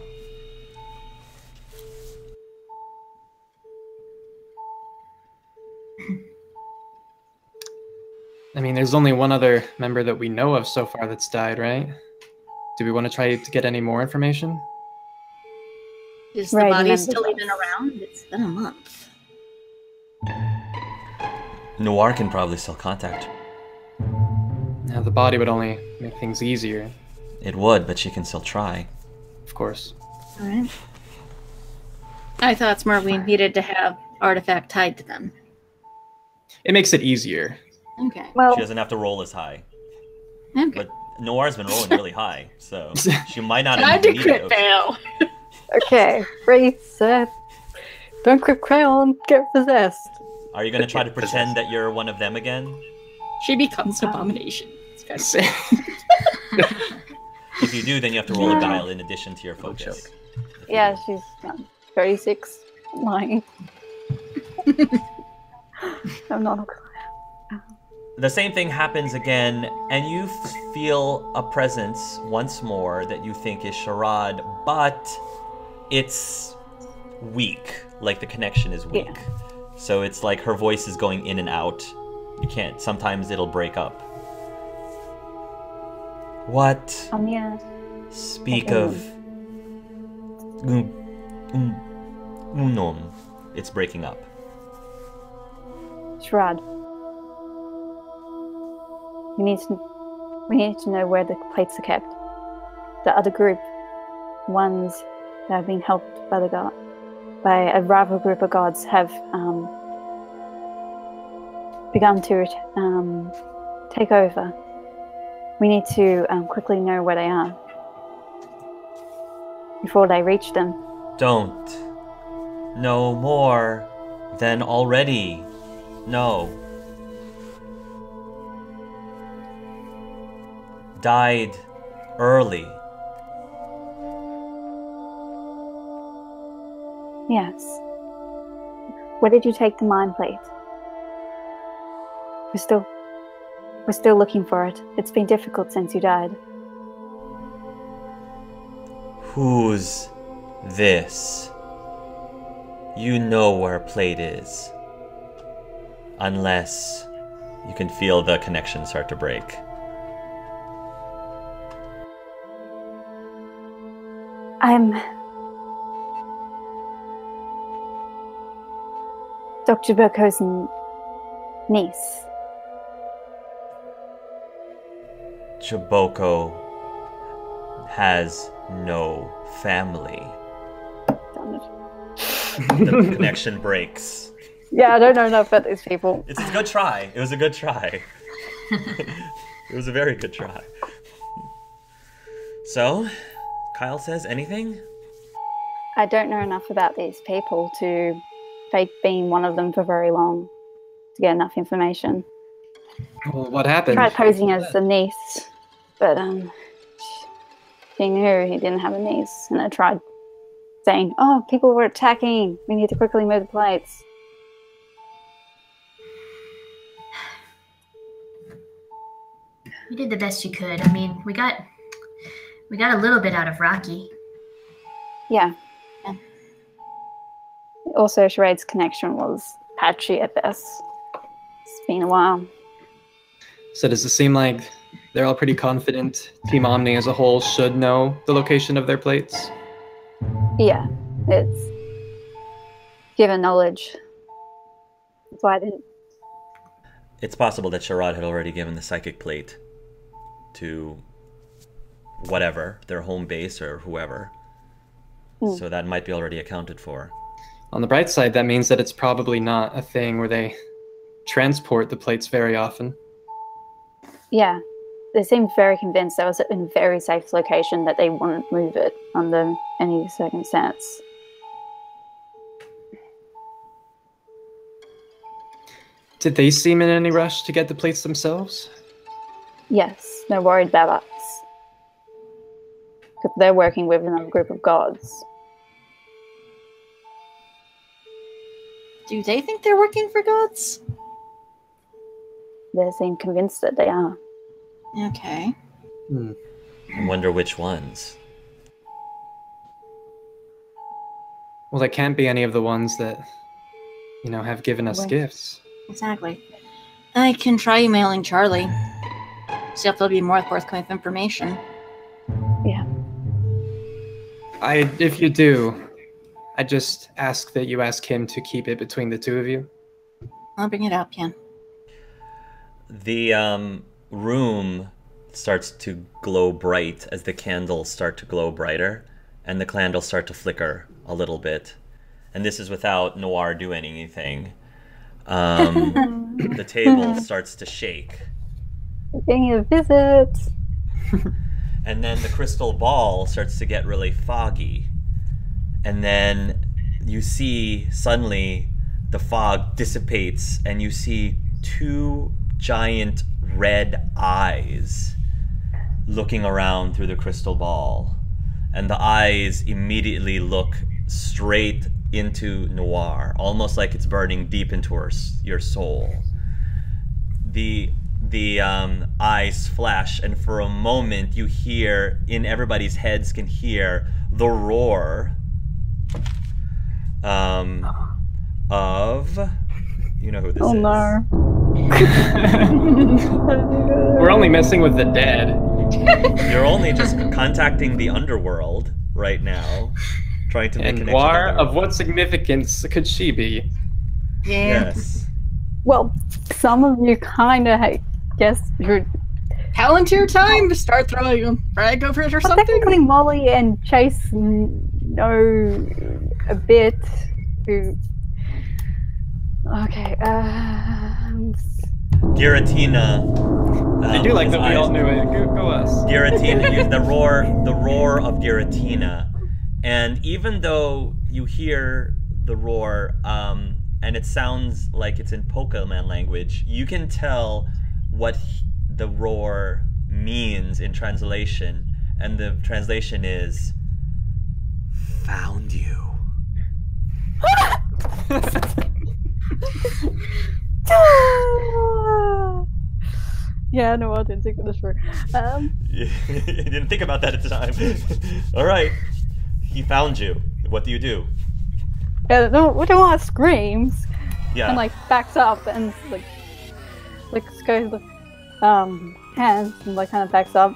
I mean, there's only one other member that we know of so far that's died, right? Do we want to try to get any more information? Is the body still even around? It's been a month. Noire can probably still contact. Now, the body would only make things easier. It would, but she can still try. Of course. Alright. I thought it's more we needed to have artifact tied to them. It makes it easier. Okay. Well, She doesn't have to roll as high. Okay. But Noire's been rolling really high, so she might not I even did need crit those. fail. okay, reset. Don't crit crayon, get possessed. Are you going to try to pretend that you're one of them again? She becomes an abomination. It's kind of If you do, then you have to roll a dial in addition to your focus. Yeah, she's 36. Lying. I'm not. The same thing happens again, and you feel a presence once more that you think is Sharad, but it's weak. Like the connection is weak. Yeah. So it's like her voice is going in and out. You can't. Sometimes it'll break up. What? Yeah. Speak of Unum. It's breaking up. Sharad. We need to know where the plates are kept. The other group, ones that have been helped by by a rival group of gods, have begun to take over. We need to quickly know where they are before they reach them. Don't know more than already know. Died early. Yes. Where did you take the mind plate? We're still looking for it. It's been difficult since you died. Who's this? You know where a plate is. Unless you can feel the connection start to break. I'm Dr. Burko's niece. Jaboko has no family. Damn it. The connection breaks. Yeah, I don't know enough about these people. It's a good try. It was a good try. It was a very good try. So, Kyle says anything? I don't know enough about these people to fake being one of them for very long to get enough information. Well, what happened? I tried posing as the niece, but she knew he didn't have a niece, and I tried saying, "Oh, people were attacking. We need to quickly move the plates." You did the best you could. I mean, we got a little bit out of Rocky. Yeah. Also, Sharad's connection was patchy at best. It's been a while. So does it seem like they're all pretty confident Team Omni as a whole should know the location of their plates? Yeah, it's given knowledge. That's why I didn't. It's possible that Sharad had already given the psychic plate to whatever, their home base or whoever. So that might be already accounted for. On the bright side, that means that it's probably not a thing where they transport the plates very often. Yeah, they seemed very convinced that it was in a very safe location, that they wouldn't move it under any circumstance. Did they seem in any rush to get the plates themselves? Yes, they're worried about us. Because they're working with another group of gods. Do they think they're working for gods? They seem convinced that they are. Okay. I wonder which ones. Well, that can't be any of the ones that, have given us gifts. Exactly. I can try emailing Charlie. See if there'll be more forthcoming information. Yeah. If you do, I just ask that you ask him to keep it between the two of you. I'll bring it up, Ken. The room starts to glow bright as the candles start to glow brighter, and the candles start to flicker a little bit. And this is without Noire doing anything. The table starts to shake. Getting a visit. And then the crystal ball starts to get really foggy. And then you see suddenly the fog dissipates and you see two giant red eyes looking around through the crystal ball, and the eyes immediately look straight into Noire, almost like it's burning deep into your soul. The eyes flash, and for a moment you hear, in everybody's heads can hear, the roar of, you know who this is. No. We're only messing with the dead. You're only just contacting the underworld right now, trying to make And connection. Noire, of what significance could she be? Yeah. Yes. Well, some of you kind of guess you're. Palantir time to start throwing frag over it or Well, something. technically, Molly and Chase know a bit. Okay. Giratina. I do like that we all knew it. Go us. Giratina, the roar of Giratina, and even though you hear the roar, and it sounds like it's in Pokemon language, you can tell what the roar means in translation, and the translation is "found you." Yeah, no, I didn't think of this for. You didn't think about that at the time. All right, he found you. What do you do? Yeah, no, Noire screams Yeah. and like backs up and like goes the hands and like kind of backs up.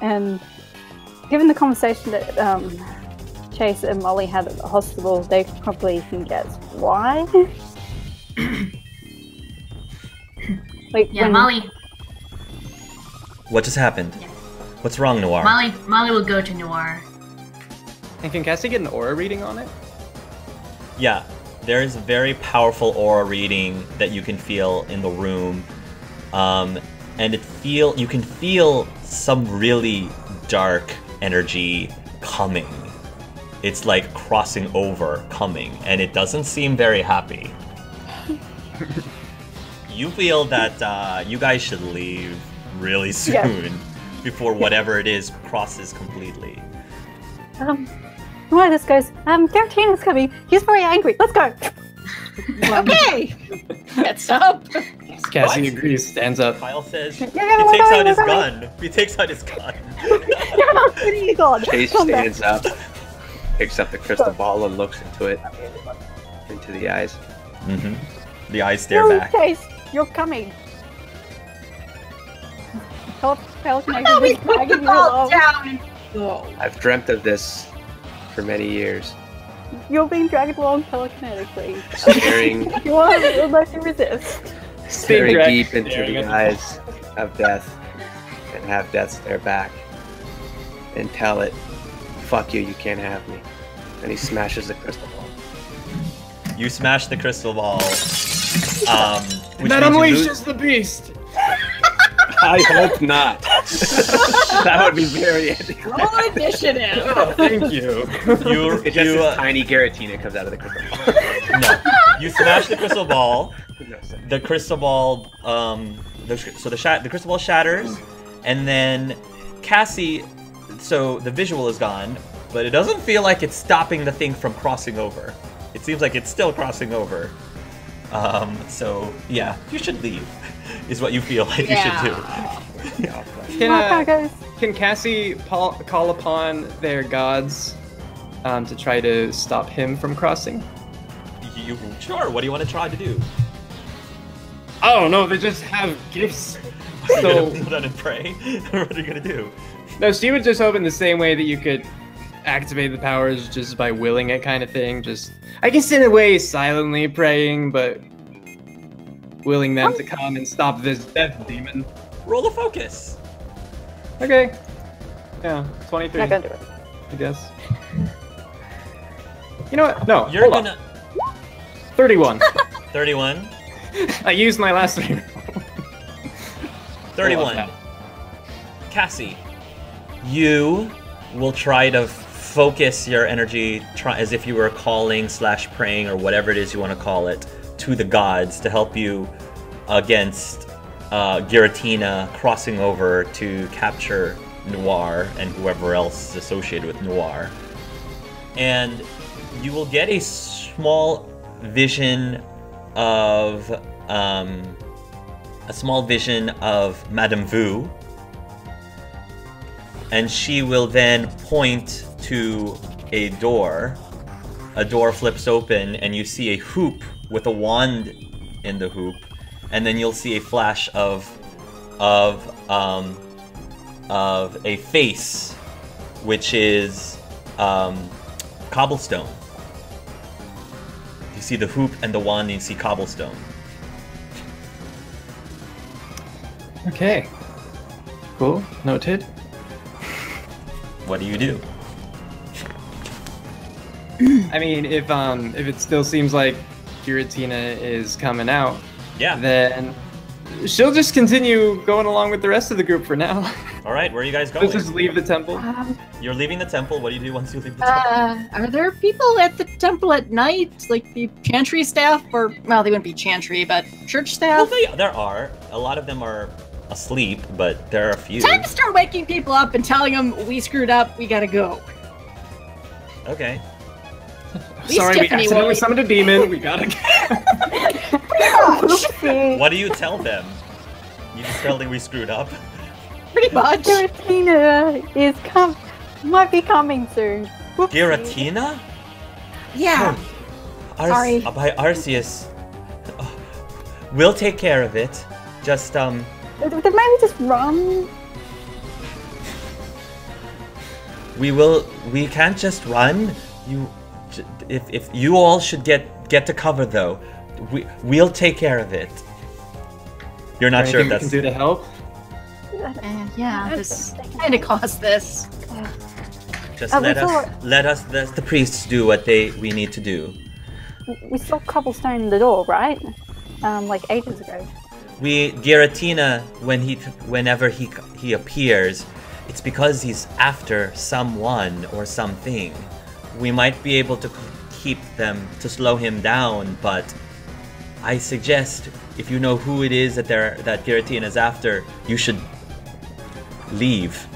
And given the conversation that Chase and Molly had at the hospital, they probably can guess why. Like Yeah, when- Molly. What just happened? Yeah. What's wrong, Noire? Molly will go to Noire. And can Cassie get an aura reading on it? Yeah, there is a very powerful aura reading that you can feel in the room, and you can feel some really dark energy coming. It's like crossing over, coming, and it doesn't seem very happy. You feel that you guys should leave really soon, Yeah. before whatever it is crosses completely. Noire just goes, Garatina's coming. He's very angry. Let's go. Okay. Let's up. Cassie agrees, stands up. Kyle says he Yeah, takes out his we're gun. He takes out his gun. You're not kidding me, God. Chase Come back. stands up, picks up the crystal ball and looks into it, into the eyes. Mm-hmm. The eyes stare No, back. Chase, you're coming. Telekinetic No, we is dragging you fall along. down and go. I've dreamt of this for many years. You're being dragged along telekinetically. Staring, You are, unless you resist. staring dragged, deep into staring the at the eyes of death, and have death stare back and tell it, "Fuck you, you can't have me." And he smashes the crystal ball. You smash the crystal ball. Which That means you lose- unleashes the beast! I hope not. That would be very epic. Roll initiative. Oh, thank you. You, It's just you, this tiny Garatina comes out of the crystal ball. no. You smash the crystal ball. No, sorry. The crystal ball, the crystal ball shatters, and then Cassie. So the visual is gone, but it doesn't feel like it's stopping the thing from crossing over. It seems like it's still crossing over. So yeah, you should leave. Is what you feel like you should do. Can Cassie call upon their gods to try to stop him from crossing? Sure. What do you want to try to do? Oh no, they just have gifts. Are you So gonna put on and pray? What are you gonna do? no, she would just open the same way that you could activate the powers just by willing it, kind of thing. Just, I guess, in a way, silently praying, but willing them to come and stop this death demon. Roll a focus. Okay. Yeah, 23. Not gonna do it. I guess. You know what? No, You're hold on. gonna 31. 31. I used my last 3. 31. Hold on. Cassie, you will try to focus your energy, as if you were calling/praying or whatever it is you want to call it, to the gods to help you against Giratina crossing over to capture Noire and whoever else is associated with Noire. And you will get a small vision of Madame Vu, and she will then point to a door. A door flips open, and you see a hoop with a wand in the hoop, and then you'll see a flash of a face, which is cobblestone. You see the hoop and the wand, and you see cobblestone. Okay. Cool. Noted. What do you do? I mean, if it still seems like Giratina is coming out, Yeah. then she'll just continue going along with the rest of the group for now. All right, where are you guys going? Let's just leave the temple. You're leaving the temple. What do you do once you leave the temple? Are there people at the temple at night, like the chantry staff, or well, they wouldn't be chantry, but church Well, staff? there are. A lot of them are asleep, but there are a few. Time to start waking people up and telling them we screwed up, we gotta go. Okay. Sorry, we Tiffany accidentally will- summoned a demon. We gotta. What do you tell them? You just tell them we screwed up? Pretty much. Giratina might be coming soon. Whoopsie. Giratina? Yeah. Sorry. By Arceus. Oh, we'll take care of it. Just, Then maybe just run. we can't just run. If you all should get to cover though, we'll take care of it. You're not sure if Anything we that's can do to help? Yeah, this kind of caused this. just we let thought- the priests do what we need to do. We saw cobblestone in the door, right? Like ages ago. Giratina, whenever he appears, it's because he's after someone or something. We might be able to keep them to slow him down, but I suggest if you know who it is that Giratina is after, you should leave.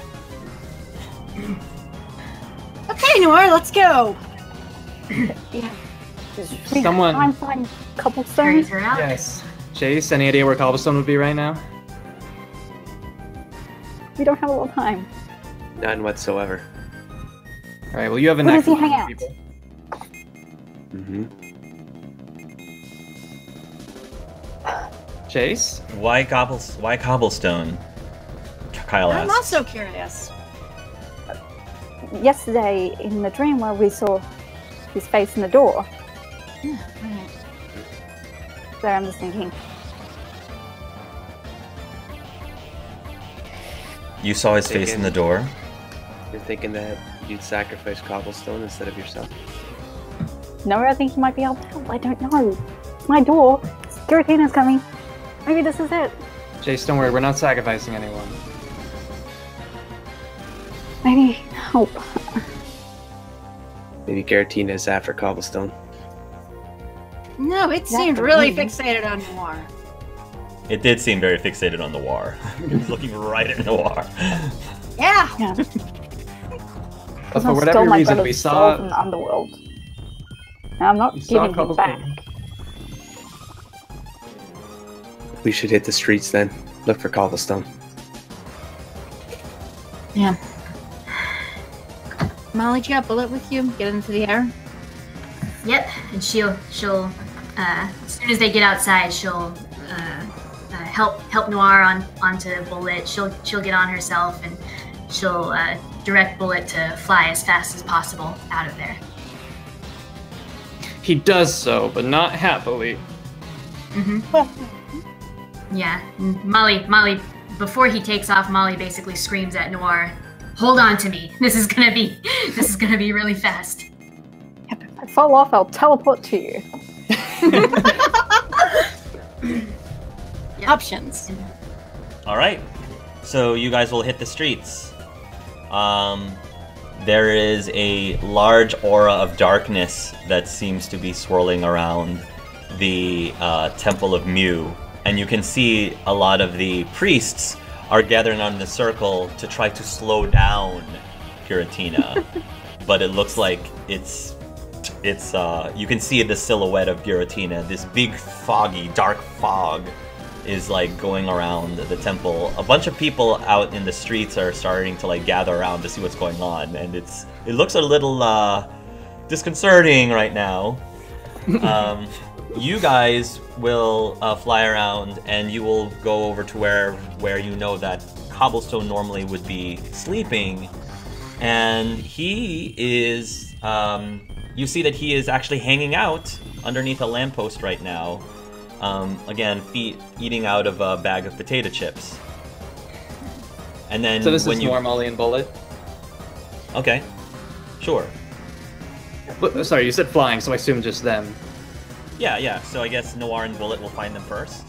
Okay, Noire, let's go. Yeah. Should we Someone- try and find cobblestone? Carries her out. Yes. Chase, any idea where Cobblestone would be right now? We don't have a lot of time. None whatsoever. All right. Well, you have a Where knack does he for hang finding out? people. Chase. Why cobblestone? Kyle I'm asks. also curious. Yesterday in the dream where we saw his face in the door. Right. So I'm just thinking, You saw his face in the door. You're thinking that you'd sacrifice Cobblestone instead of yourself? no, I think he might be able to help. I don't know. It's my door. Giratina's coming. Maybe this is it. Chase, don't worry. We're not sacrificing anyone. Maybe help. Maybe Giratina is after Cobblestone. No, it Yeah, seemed for really me. fixated on Noire. It did seem very fixated on Noire. He was looking right at Noire. Yeah. Yeah. But for whatever reason, we in saw the underworld. Now, I'm not we saw giving him back. Cobblestone. We should hit the streets then. Look for Cobblestone. Yeah. Molly, do you got a bullet with you? Get into the air. Yep, and she'll as soon as they get outside, she'll help Noire onto Bullet. She'll get on herself and she'll direct Bullet to fly as fast as possible out of there. he does so, but not happily. Yeah, and Molly. Before he takes off, Molly basically screams at Noire, "Hold on to me. This is gonna be really fast." If I fall off, I'll teleport to you. Options. All right. So you guys will hit the streets. There is a large aura of darkness that seems to be swirling around the Temple of Mu, and you can see a lot of the priests are gathering on the circle to try to slow down Giratina. But it looks like it's you can see the silhouette of Giratina. This big foggy, dark fog is like going around the temple. A bunch of people out in the streets are starting to like gather around to see what's going on, and it looks a little disconcerting right now. You guys will fly around, and you will go over to where you know that Cobblestone normally would be sleeping, and he is you see that he is actually hanging out underneath a lamppost right now. Again, eating out of a bag of potato chips. And then so this when is you... Noire, Molly, and Bullet? Okay. Sure. Sorry, you said flying, so I assume just them. Yeah. So I guess Noire and Bullet will find them first.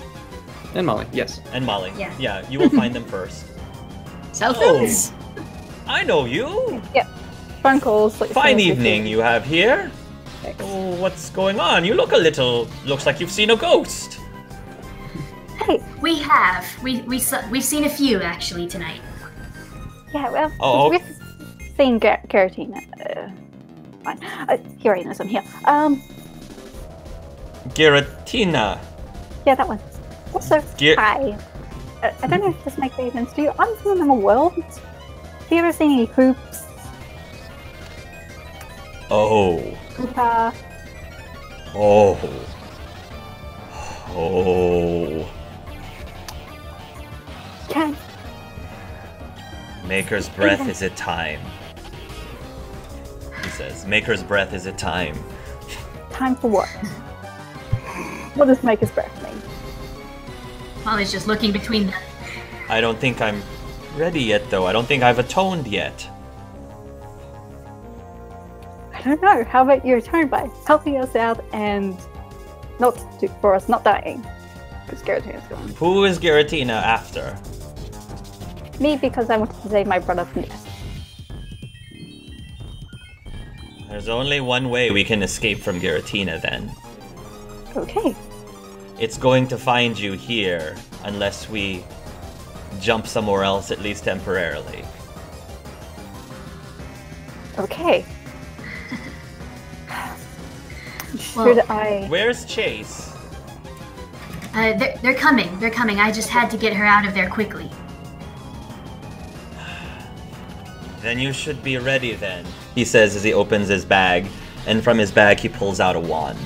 And Molly, yes. And Molly. Yeah. Yeah, you will find them first. Selfies. I know you! Yep. Phone calls. Like, Fine evening you have here. Thanks. Oh, what's going on? You look a little... Looks like you've seen a ghost. Hey, We have. We've seen a few actually tonight. yeah, well, Oh. we've seen Giratina. Fine. Here I am, I'm here. Giratina. Yeah, that one. Also, Gir- hi. I don't know if this makes any sense to you. I'm from another world. Have you ever seen any hoops? Oh. Hoopa? Oh. Oh. Can Maker's breath is it time. He says, Maker's breath is it time. time for what? What does Maker's breath mean? Molly's just looking between them. I don't think I'm ready yet, though. I don't think I've atoned yet. I don't know. How about you return by helping us out and for us not dying? Because Giratina's gone. Who is Giratina after? Me, because I wanted to save my brother from death. There's only one way we can escape from Giratina, then. Okay. It's going to find you here, unless we jump somewhere else, at least temporarily. Okay. Well, Should I? Where's Chase? They're coming. They're coming. I just had to get her out of there quickly. Then you should be ready then, he says as he opens his bag, and from his bag he pulls out a wand.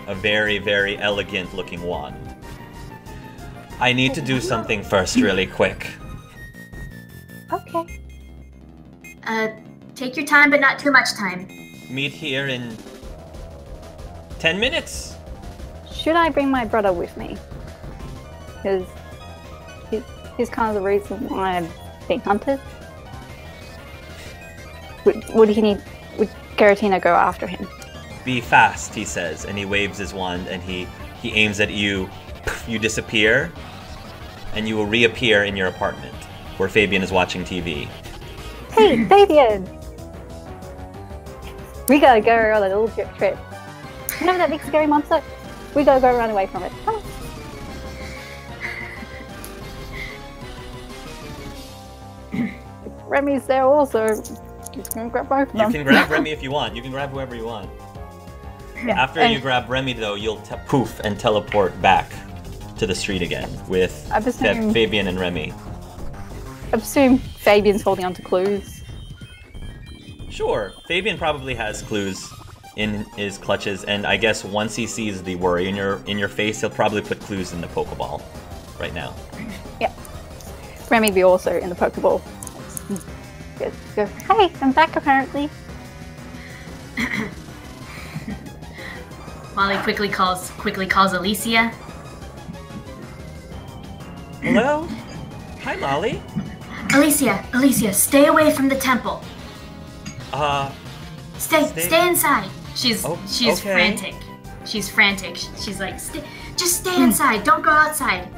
A very, very elegant looking wand. I need to do something first really quick. Okay. Take your time, but not too much time. Meet here in 10 minutes. Should I bring my brother with me? Because he's kind of the reason why I'm being hunted. Would Giratina go after him? Be fast, he says, and he waves his wand and he aims at you. You disappear, and you will reappear in your apartment, where Fabian is watching TV. Hey, Fabian! We gotta go on a little trip. You know that big scary monster? We gotta go run away from it. Come on. Remy's there also. Just gonna grab both of You them. can grab Remy if you want. You can grab whoever you want. Yeah, After and you grab Remy, though, you'll poof and teleport back to the street again with I presume- Fabian and Remy. I assume Fabian's holding on to clues. Sure, Fabian probably has clues in his clutches, and I guess once he sees the worry in your face, he'll probably put clues in the Pokeball right now. Yeah. Remy be also in the Pokeball. Go. Hey, I'm back apparently. Molly quickly calls Alicia. Hello? Hi, Molly. Alicia, stay away from the temple. Stay Stay- inside. She's okay. frantic. She's frantic. She's like, just stay inside. Don't go outside.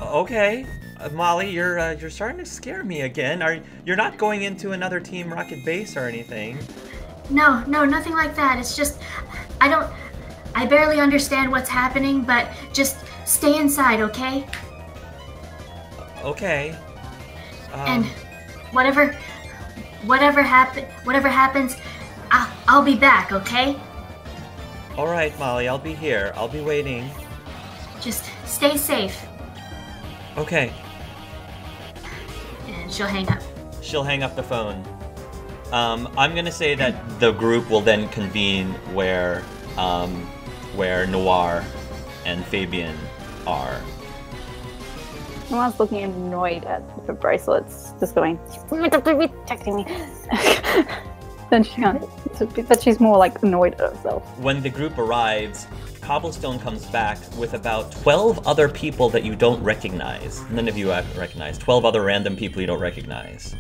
Okay. Molly, you're starting to scare me again. You're not going into another Team Rocket base or anything? No, nothing like that. It's just, I barely understand what's happening, but just stay inside, okay? Okay. And whatever happens, I'll be back, okay? All right, Molly, I'll be here. I'll be waiting. Just stay safe. Okay. And she'll hang up. She'll hang up the phone. I'm gonna say that the group will then convene where Noire and Fabian are. Noire's looking annoyed at the bracelets, just going, protecting me. Then she can't, but she's more like annoyed at herself. When the group arrives, Cobblestone comes back with about 12 other people that you don't recognize. None of you recognize. 12 other random people you don't recognize.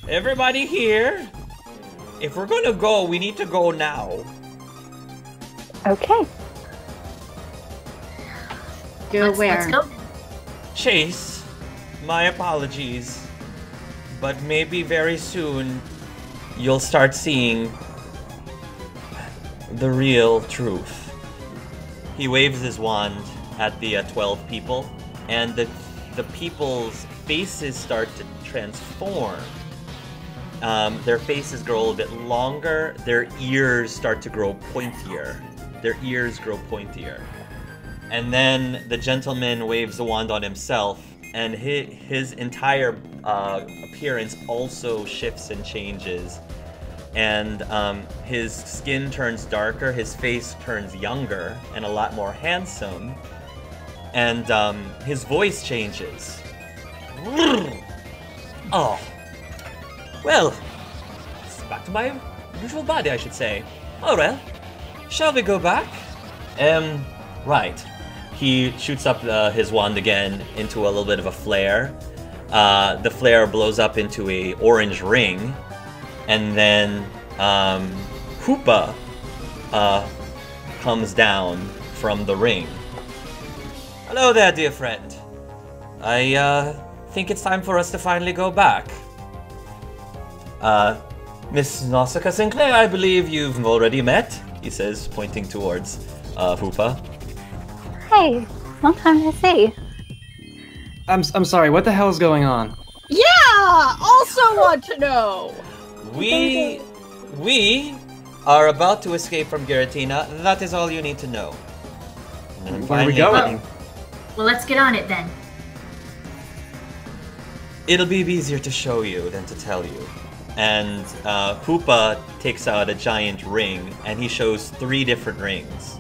Everybody here? If we're gonna go, we need to go now. Okay. Go where? Let's go. Chase, my apologies, but maybe very soon you'll start seeing the real truth. He waves his wand at the 12 people, and the people's faces start to transform. Their faces grow a little bit longer, their ears start to grow pointier. And then the gentleman waves the wand on himself, and his entire appearance also shifts and changes. And his skin turns darker, his face turns younger and a lot more handsome. And his voice changes. Oh. Well, it's back to my usual body, I should say. Oh well, shall we go back? Right. He shoots up his wand again into a little bit of a flare. The flare blows up into a orange ring, and then Hoopa comes down from the ring. Hello there, dear friend. I think it's time for us to finally go back. Miss Nausicaa Sinclair, I believe you've already met, he says, pointing towards Hoopa. Hey, long time no see. I'm sorry, what the hell is going on? Yeah! Also want to know! We are about to escape from Giratina. That is all you need to know. And Where are we finally- going? Well, let's get on it then. It'll be easier to show you than to tell you. And Hoopa takes out a giant ring, and he shows 3 different rings.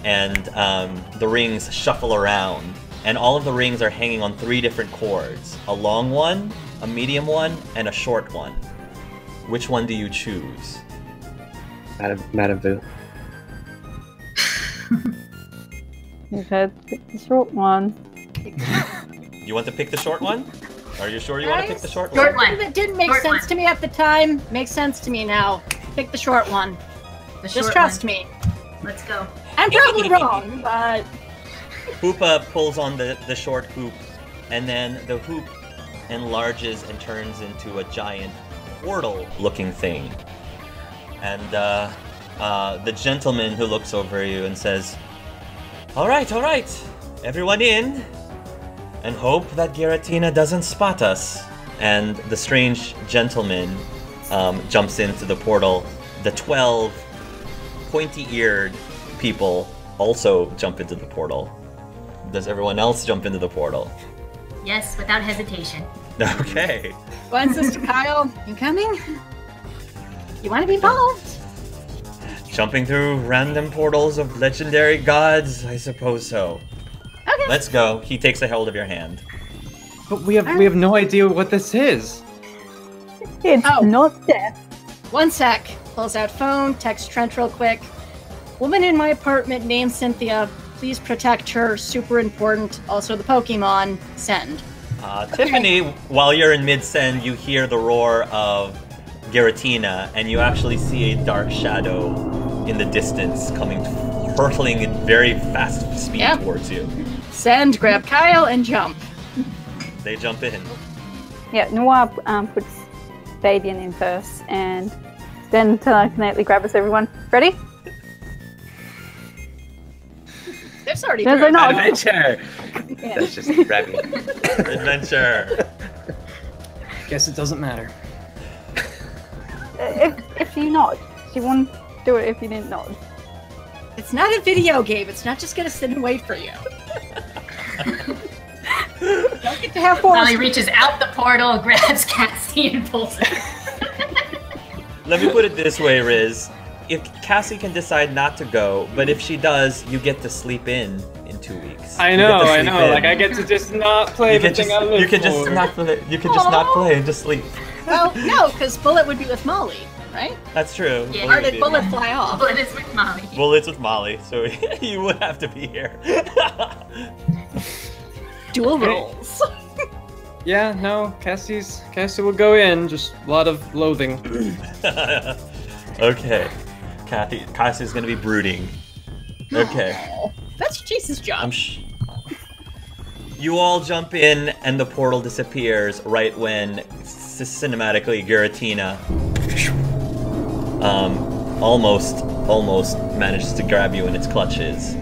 The rings shuffle around, and all of the rings are hanging on 3 different cords. A long one, a medium one, and a short one. Which one do you choose? Madam Vu. You've had the short one. You want to pick the short one? Are you sure you want to pick the short Short one? one. That didn't make Short sense one. to me at the time. Makes sense to me now. Pick the short one. The Just short trust one. me. Let's go. I'm probably wrong, but Hoopa pulls on the short hoop, and then the hoop enlarges and turns into a giant portal-looking thing. And the gentleman who looks over you and says, all right, everyone in, and hope that Giratina doesn't spot us. And the strange gentleman jumps into the portal. The 12 pointy-eared people also jump into the portal. Does everyone else jump into the portal? Yes, without hesitation. Okay. one Sister Kyle, you coming? You want to be involved? Jumping through random portals of legendary gods? I suppose so. Okay. Let's go. He takes a hold of your hand. But we have no idea what this is. It's Oh. not death. One sec. Pulls out phone, texts Trent real quick. Woman in my apartment named Cynthia. Please protect her. Super important. Also the Pokemon. Send. Tiffany, while you're in mid-send, you hear the roar of Giratina, and you actually see a dark shadow in the distance coming, hurtling at very fast speed Yep. towards you. Send, grab Kyle, and jump. They jump in. Yeah, Noire puts Fabian in first, and then telekinetically grabs everyone. Ready? It's already There's through. a knot. Adventure. Yeah. That's just Remy. Adventure. Guess it doesn't matter. If you nod, she won't do it if you didn't nod. It's not a video game. It's not just gonna sit and wait for you. Don't get to have force. Molly reaches out the portal, grabs Cassie, and pulls her. Let me put it this way, Riz. If Cassie can decide not to go, but if she does, you get to sleep in 2 weeks. I You know, get to I sleep know. in. Like I get to just not play You the can thing just I live you can just for. not play. You can just not play and just sleep. Well, no, because Bullet would be with Molly, right? That's true. Yeah. Or Bullet did would Bullet be- fly off? Bullet is with Molly. Bullet's with Molly, so you would have to be here. Dual Okay. roles. Yeah, no, Cassie will go in. Just a lot of loathing. Okay, Cassie's gonna be brooding. Okay. Aw, that's Chase's job. You all jump in, and the portal disappears right when cinematically Giratina almost manages to grab you in its clutches,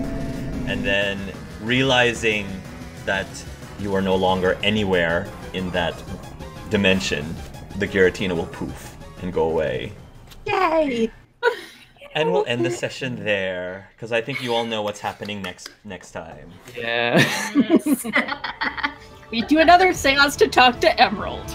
and then realizing that you are no longer anywhere in that dimension, the Giratina will poof and go away. Yay! And we'll end the session there, because I think you all know what's happening next time. Yeah. We do another seance to talk to Emerald.